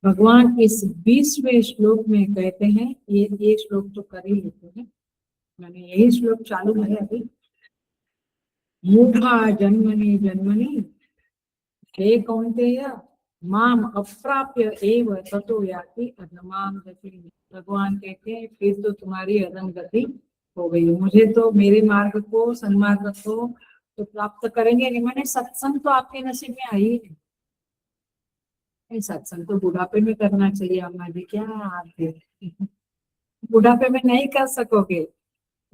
भगवान इस 20वें श्लोक में कहते हैं, ये श्लोक तो कर ही लेते हैं, मैंने यही श्लोक चालू है अभी। मूढ़ा जन्मनि जन्मनि हे कौन्तेय माम अप्राप्य एव ततो याति अधमाम गतिम्। भगवान कहते हैं फिर तो तुम्हारी अधम गति हो गई, मुझे तो मेरे मार्ग को, सन्मार्ग को तो प्राप्त करेंगे नहीं। मैंने सत्संग तो आपके नसीब में आई नहीं, सत्संग तो बुढ़ापे में करना चाहिए, अम्मा जी क्या आप बुढ़ापे में नहीं कर सकोगे,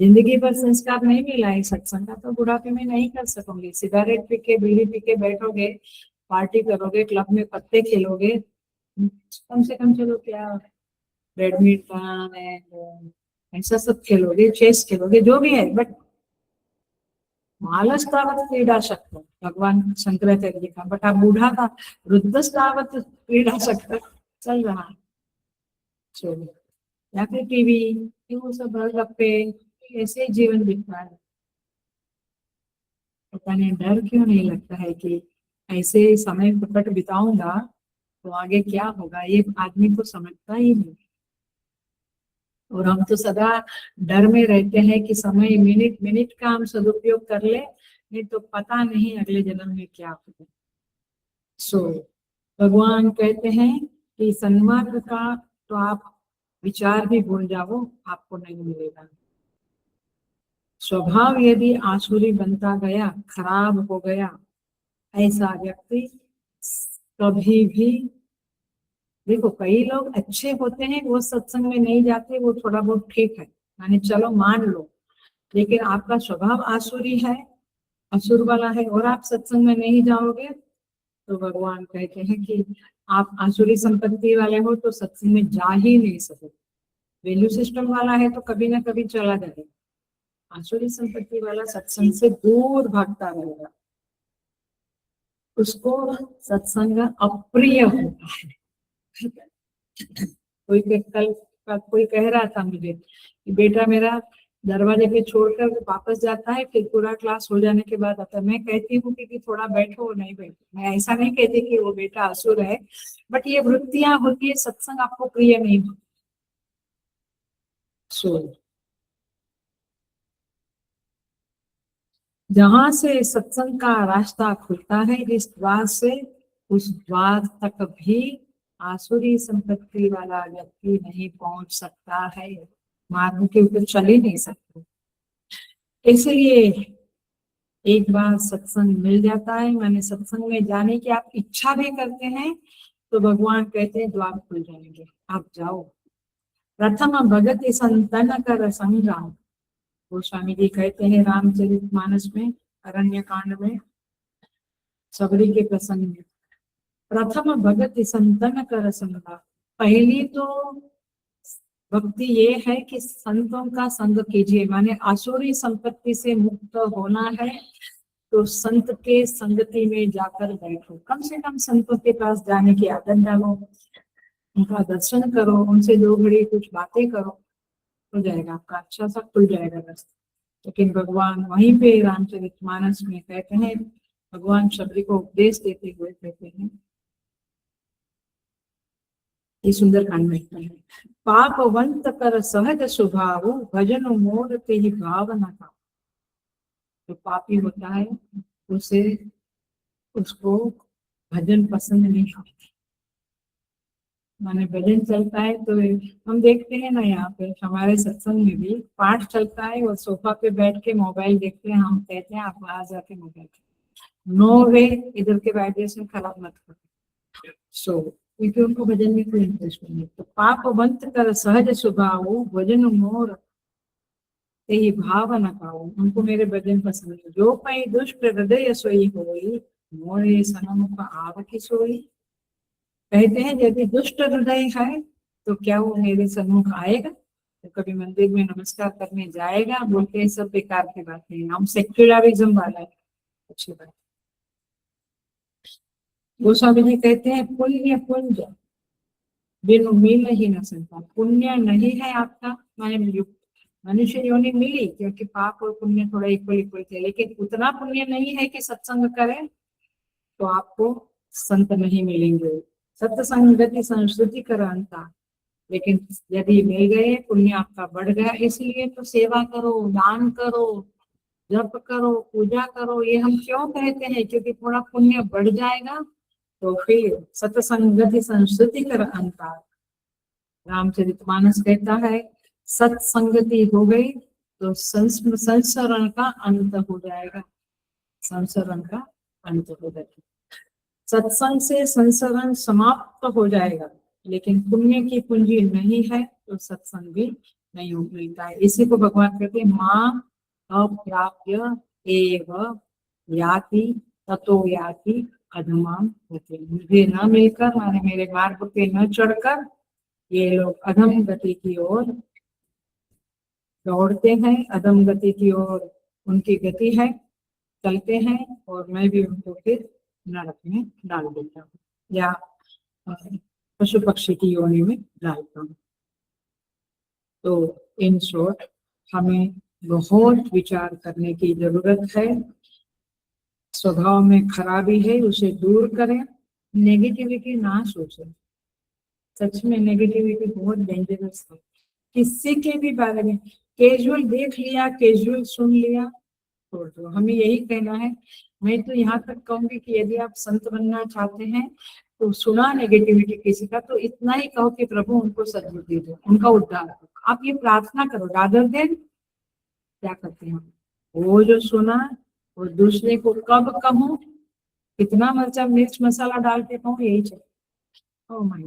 जिंदगी भर संस्कार नहीं मिला है सत्संग का, तो बुढ़ापे में नहीं कर सकूंगी। सिगरेट पी के बीड़ी पी के बैठोगे, पार्टी करोगे, क्लब में पत्ते खेलोगे, कम से कम चलो क्या बैडमिंटन ऐसा सब खेलोगे, चेस खेलोगे, जो भी है, बट मालस्तावत क्रीडा शक्त भगवान शंकराचार्य जी का, बट आप बूढ़ा का वृद्धस्तावत क्रीडा शक्त चल रहा है। चलो, या फिर टीवी, वो सब गप्पे, ऐसे ही जीवन बीत रहा है। पता नहीं डर क्यों नहीं लगता है कि ऐसे समय कपट बिताऊंगा तो आगे क्या होगा, ये आदमी को समझता ही नहीं। और हम तो सदा डर में रहते हैं कि समय मिनट मिनट का हम सदुपयोग कर ले, नहीं तो पता नहीं अगले जन्म में क्या होगा। सो भगवान कहते हैं कि सन्मार्ग का तो आप विचार भी भूल जाओ, आपको नहीं मिलेगा। स्वभाव यदि आसुरी बनता गया, खराब हो गया, ऐसा व्यक्ति कभी भी, देखो कई लोग अच्छे होते हैं, वो सत्संग में नहीं जाते, वो थोड़ा बहुत ठीक है, माने चलो मान लो, लेकिन आपका स्वभाव आसुरी है, असुर वाला है, और आप सत्संग में नहीं जाओगे, तो भगवान कहते हैं कि आप आसुरी संपत्ति वाले हो तो सत्संग में जा ही नहीं सकते। वैल्यू सिस्टम वाला है तो कभी ना कभी चला जाएगा, आसुरी संपत्ति वाला सत्संग से दूर भागता रहेगा, उसको सत्संग अप्रिय होता है। कोई कह रहा था मुझे कि बेटा मेरा दरवाजे पे छोड़कर वापस जाता है, फिर पूरा क्लास हो जाने के बाद आता है। मैं कहती हूँ कि थोड़ा बैठो, नहीं बैठो। मैं ऐसा नहीं कहती कि वो बेटा असुर है, बट ये वृत्तियां होती है, सत्संग आपको प्रिय नहीं होता। जहां से सत्संग का रास्ता खुलता है, जिस द्वार से, उस द्वार तक भी आसुरी संपत्ति वाला व्यक्ति नहीं पहुंच सकता है, मार्ग के ऊपर चल ही नहीं सकते। इसलिए एक बार सत्संग मिल जाता है, मैंने सत्संग में जाने की आप इच्छा भी करते हैं, तो भगवान कहते हैं द्वार खुल जाएंगे, आप जाओ। प्रथम भगति संतन कर संग्राम, गोस्वामी जी कहते हैं रामचरितमानस में, अरण्य कांड में, सबरी के प्रसंग में, प्रथम भगति संतन कर संग्राम। पहली तो भक्ति ये है कि संतों का संग कीजिए, माने आसुरी संपत्ति से मुक्त होना है तो संत के संगति में जाकर बैठो, कम से कम संतों के पास जाने की आदत डालो, उनका दर्शन करो, उनसे 2 घड़ी कुछ बातें करो, हो जाएगा आपका अच्छा सा खुल जाएगा रास्ता। लेकिन भगवान वहीं पे रामचरितमानस में कहते हैं, भगवान शबरी को उपदेश देते हुए कहते हैं, ये सुंदर कांड में है, पापवंत कर सहज स्वभाव, भजन मोर ते ही भावना का। जो पापी होता है उसे, उसको भजन पसंद नहीं होता, माने भजन चलता है तो हम देखते हैं ना, यहाँ पे हमारे सत्संग में भी पाठ चलता है और सोफा पे बैठ के मोबाइल देखते हैं, हम कहते हैं आप वहां जाके मोबाइल, नो वे, इधर के वाइब्रेशन खराब मत करो। सो क्योंकि उनको भजन में कोई इंटरेस्ट नहीं है। तो पाप बंत कर सहज स्वभाव, भजन मोर ते ही भाव न पाओ, उनको मेरे भजन पसंद है। जो पई दुष्ट हृदय सोई होई, मोरे सनमुख आव की सोई। कहते हैं यदि दुष्ट हृदय है तो क्या वो मेरे सन्मुख आएगा, तो कभी मंदिर में नमस्कार करने जाएगा? बोलते हैं सब बेकार की बात है, हम सेक्युलरिज्म वाला है। अच्छी बात। गोस्वामी जी कहते हैं पुण्य पुंज बिनु मिल ही न सकता, पुण्य नहीं है आपका, माने मनुष्य योनि मिली क्योंकि पाप और पुण्य थोड़ा इक्वल इक्वल थे, लेकिन उतना पुण्य नहीं है कि सत्संग करें तो आपको संत नहीं मिलेंगे। सत्संगति संस्कृति करांता, लेकिन यदि मिल गए, पुण्य आपका बढ़ गया, इसलिए तो सेवा करो, दान करो, जप करो, पूजा करो। ये हम क्यों कहते हैं? क्योंकि थोड़ा पुण्य बढ़ जाएगा तो फिर सत्संगति संस्कृति करांता। रामचरितमानस कहता है सत्संगति हो गई तो संसरण का अंत हो जाएगा, संसरण का अंत हो जाएगा। सत्संग से संसरण समाप्त हो जाएगा, लेकिन पुण्य की पूंजी नहीं है तो सत्संग भी नहीं हो मिलता है। इसी को भगवान कहते हैं माँ अप्राप्य एव याति ततो याति अधमाम गति। मुझे न मिलकर माने मेरे मार्ग पे न चढ़कर ये लोग अधम गति की ओर दौड़ते हैं, अधम गति की ओर उनकी गति है, चलते हैं, और मैं भी उनको फिर नरक में डाल देता हूँ या पशु पक्षी की योनि में डालता हूँ। तो इन शॉर्ट हमें बहुत विचार करने की जरूरत है। स्वभाव में खराबी है उसे दूर करें, नेगेटिविटी ना सोचें। सच में नेगेटिविटी बहुत डेंजरस है। किसी के भी बारे में कैजुअल देख लिया, कैजुअल सुन लिया, छोड़ दो। हमें यही कहना है। मैं तो यहाँ तक कहूंगी कि यदि आप संत बनना चाहते हैं तो सुना नेगेटिविटी किसी का तो इतना ही कहो कि प्रभु उनको सद्बुद्धि दो, उनका उद्धार करो। आप ये प्रार्थना करो रादर देन क्या करते हैं वो जो सुना वो दूसरे को कब कहूँ, कितना मिर्च मसाला डाल के कहूँ, यही चाहिए। ओह माय,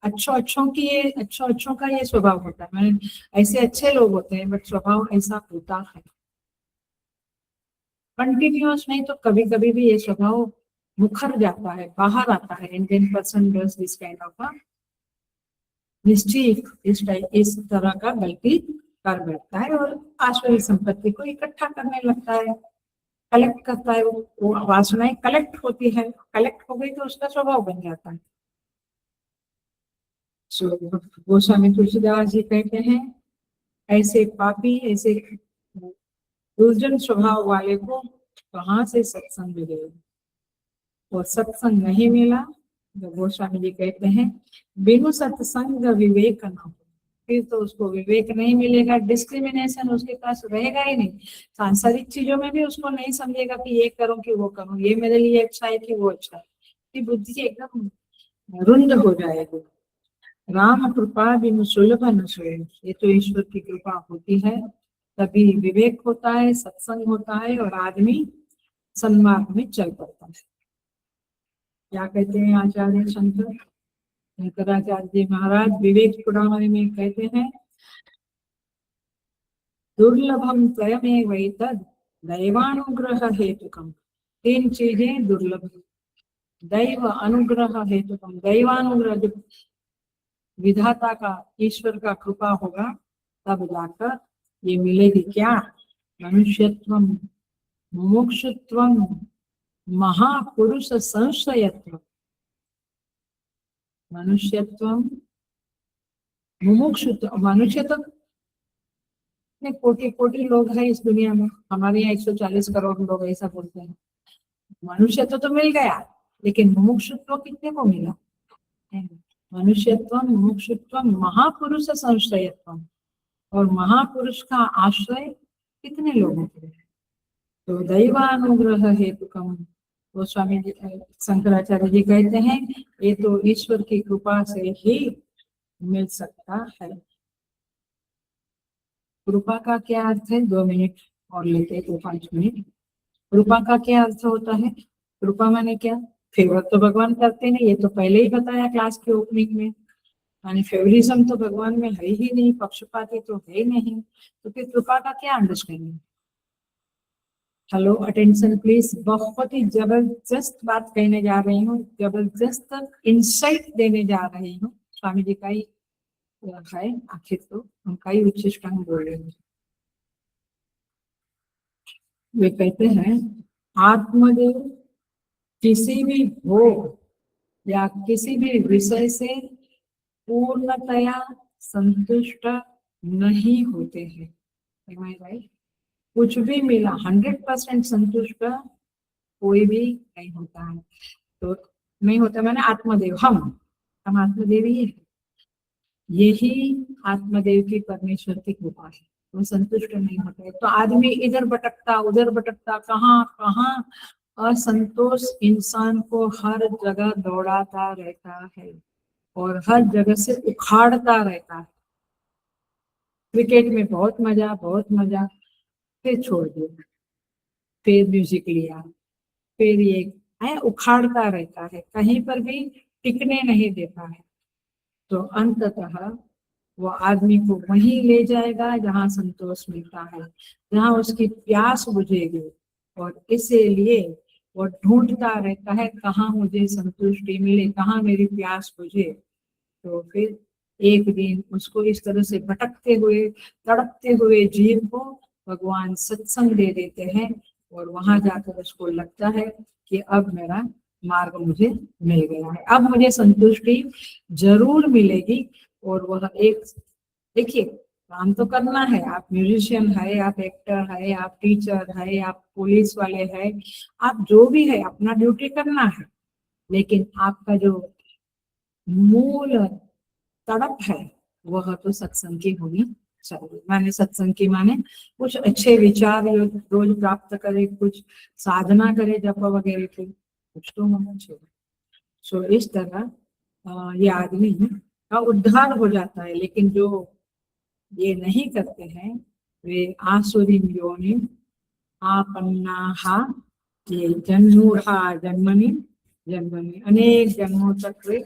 अच्छों का ये स्वभाव होता है। मैंने ऐसे अच्छे लोग होते हैं बट स्वभाव ऐसा होता है। कंटिन्यूअस नहीं तो कभी कभी भी ये स्वभाव मुखर जाता है, बाहर आता है। Indian person does this kind of mistake, इस तरह का गलती कर बैठता है और आश्रय संपत्ति को इकट्ठा करने लगता है, कलेक्ट करता है। वो वासनाएं कलेक्ट होती है, कलेक्ट हो गई तो उसका स्वभाव बन जाता है। गोस्वामी तुलसीदास जी कहते हैं ऐसे पापी, ऐसे दुर्जन स्वभाव वाले को कहाँ से सत्संग मिलेगा। और सत्संग नहीं मिला तो गोस्वामी जी कहते हैं बिनु सत्संग विवेक न हो। फिर तो उसको विवेक नहीं मिलेगा, डिस्क्रिमिनेशन उसके पास रहेगा ही नहीं। सांसारिक चीजों में भी उसको नहीं समझेगा कि ये करूं कि वो करूं, ये मेरे लिए अच्छा है कि वो अच्छा है। कि बुद्धि एकदम रुंद हो जाएगी। राम कृपा बिनु सुलभ न सोए। ये तो ईश्वर की कृपा होती है तभी विवेक होता है, सत्संग होता है और आदमी सन्मार्ग में चल पड़ता है। क्या कहते हैं आचार्य शंकराचार्य जी महाराज विवेक चूड़ामणि में कहते हैं दुर्लभम त्रयमेव एतद् दैवानुग्रह हेतुकम। तीन चीजें दुर्लभ, दैव अनुग्रह हेतुकम। दैवानुग्रह विधाता का, ईश्वर का कृपा होगा तब जाकर ये मिलेगी। क्या? मनुष्यत्वम, मुमुक्षुत्वम, महापुरुष संशयत्व। मनुष्यत्वम, मुमुक्षुत्व, मनुष्य तो कोटि कोटि लोग हैं इस दुनिया में। हमारे यहाँ 140 करोड़ लोग ऐसा बोलते हैं। मनुष्य तो मिल गया लेकिन मुमुक्षुत्व कितने को मिला? मनुष्यत्व, मुमुक्षुत्व, महापुरुष संशयत्व। और महापुरुष का आश्रय कितने लोगों को? तो दैवानुग्रह हेतुकम। वो स्वामी जी शंकराचार्य जी कहते हैं ये तो ईश्वर की कृपा से ही मिल सकता है। कृपा का क्या अर्थ है? 2 मिनट और लेते हैं, 5 मिनट। कृपा का क्या अर्थ होता है? कृपा माने क्या? फेवर तो भगवान करते हैं, ये तो पहले ही बताया क्लास के ओपनिंग में। माने फेवरिज्म तो भगवान में है ही नहीं, पक्षपाती तो है ही नहीं। तो फिर कृपा का क्या अंडरस्टैंडिंग? Hello, attention please. बहुत ही जबरदस्त बात कहने जा रही हूँ, जबरदस्त इंसाइट देने जा रही हूँ। स्वामी जी का ही है, आखिर तो उनका ही उच्चिष्टांग बोल रहे हैं। वे कहते हैं आत्मदेव किसी भी भोग या किसी भी विषय से पूर्णतया संतुष्ट नहीं होते हैं। राइट? कुछ भी मिला 100% संतुष्ट कोई भी नहीं होता है। तो नहीं होता मैंने आत्मदेव, हम आत्मदेव ही है। यही आत्मदेव की परमेश्वर की कृपा है। वो संतुष्ट नहीं होता है तो आदमी इधर भटकता उधर भटकता, कहाँ कहाँ असंतोष इंसान को हर जगह दौड़ाता रहता है और हर जगह से उखाड़ता रहता है। क्रिकेट में बहुत मजा, फिर छोड़ दिया, फिर म्यूजिक लिया, फिर ये है, उखाड़ता रहता है, कहीं पर भी टिकने नहीं देता है। तो अंततः वो आदमी को वहीं ले जाएगा जहाँ संतोष मिलता है, जहाँ उसकी प्यास बुझेगी। और इसीलिए वो ढूंढता रहता है कहाँ मुझे संतुष्टि मिले, कहाँ मेरी प्यास बुझे। तो फिर एक दिन उसको इस तरह से भटकते हुए तड़पते हुए जीव को भगवान सत्संग दे देते हैं, और वहां जाकर उसको लगता है कि अब मेरा मार्ग मुझे मिल गया है, अब मुझे संतुष्टि जरूर मिलेगी। और वह एक, देखिए काम तो करना है, आप म्यूजिशियन है, आप एक्टर है, आप टीचर है, आप पुलिस वाले है, आप जो भी है अपना ड्यूटी करना है, लेकिन आपका जो मूल तड़प है वह तो सत्संग की होनी चाहिए। माने सत्संग की माने कुछ अच्छे विचार रोज प्राप्त करे, कुछ साधना करे जप वगैरह की, कुछ तो होना चाहिए। सो इस तरह ये आदमी का उद्धार हो जाता है। लेकिन जो ये नहीं करते हैं वे आसुरी योनि आपन्नाहा, ये जन्मूढ़ा जन्मनि जन्मनि, अनेक जन्मों तक वे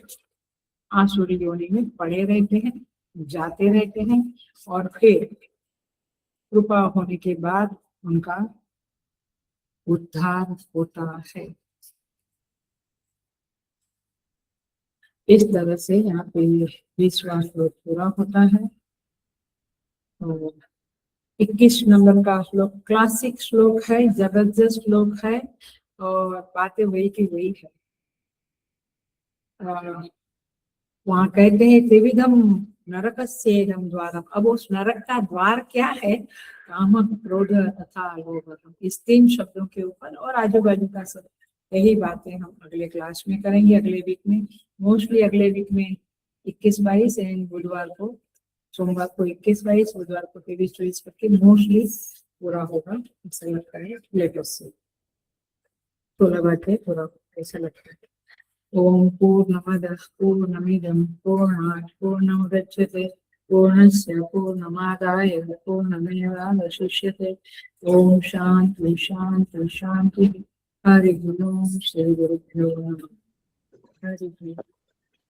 आसुरी योनि में पड़े रहते हैं, जाते रहते हैं, और फिर कृपा होने के बाद उनका उद्धार होता है। इस तरह से यहाँ पे 20वां श्लोक पूरा होता है। तो 21 नंबर का श्लोक क्लासिक श्लोक है, जबरदस्त श्लोक है, और बातें वही की वही है। वहां कहते हैं त्रिविधम नरकस्येदं द्वारम। अब उस नरक का द्वार क्या है? काम क्रोध तथा लोभ। इस 3 शब्दों के ऊपर और आजू बाजू का सब यही बातें हम अगले क्लास में करेंगे, अगले वीक में। मोस्टली अगले वीक में 21-22 एंड बुधवार को, सोमवार को 21-22, बुधवार को 23-24 करके मोस्टली पूरा होगा, ऐसा लगता है लेटेस्ट से 16 बातें पूरा ऐसा लगता है। ओम पूर्णमदः पूर्णमिदं पूर्णात् पूर्णमुदच्यते पूर्णस्य पूर्णमादाय पूर्णमेवावशिष्यते। ओम शांति शांति शांति। हरि ओम। श्री गुरुभ्यो नमः। हरि ओम।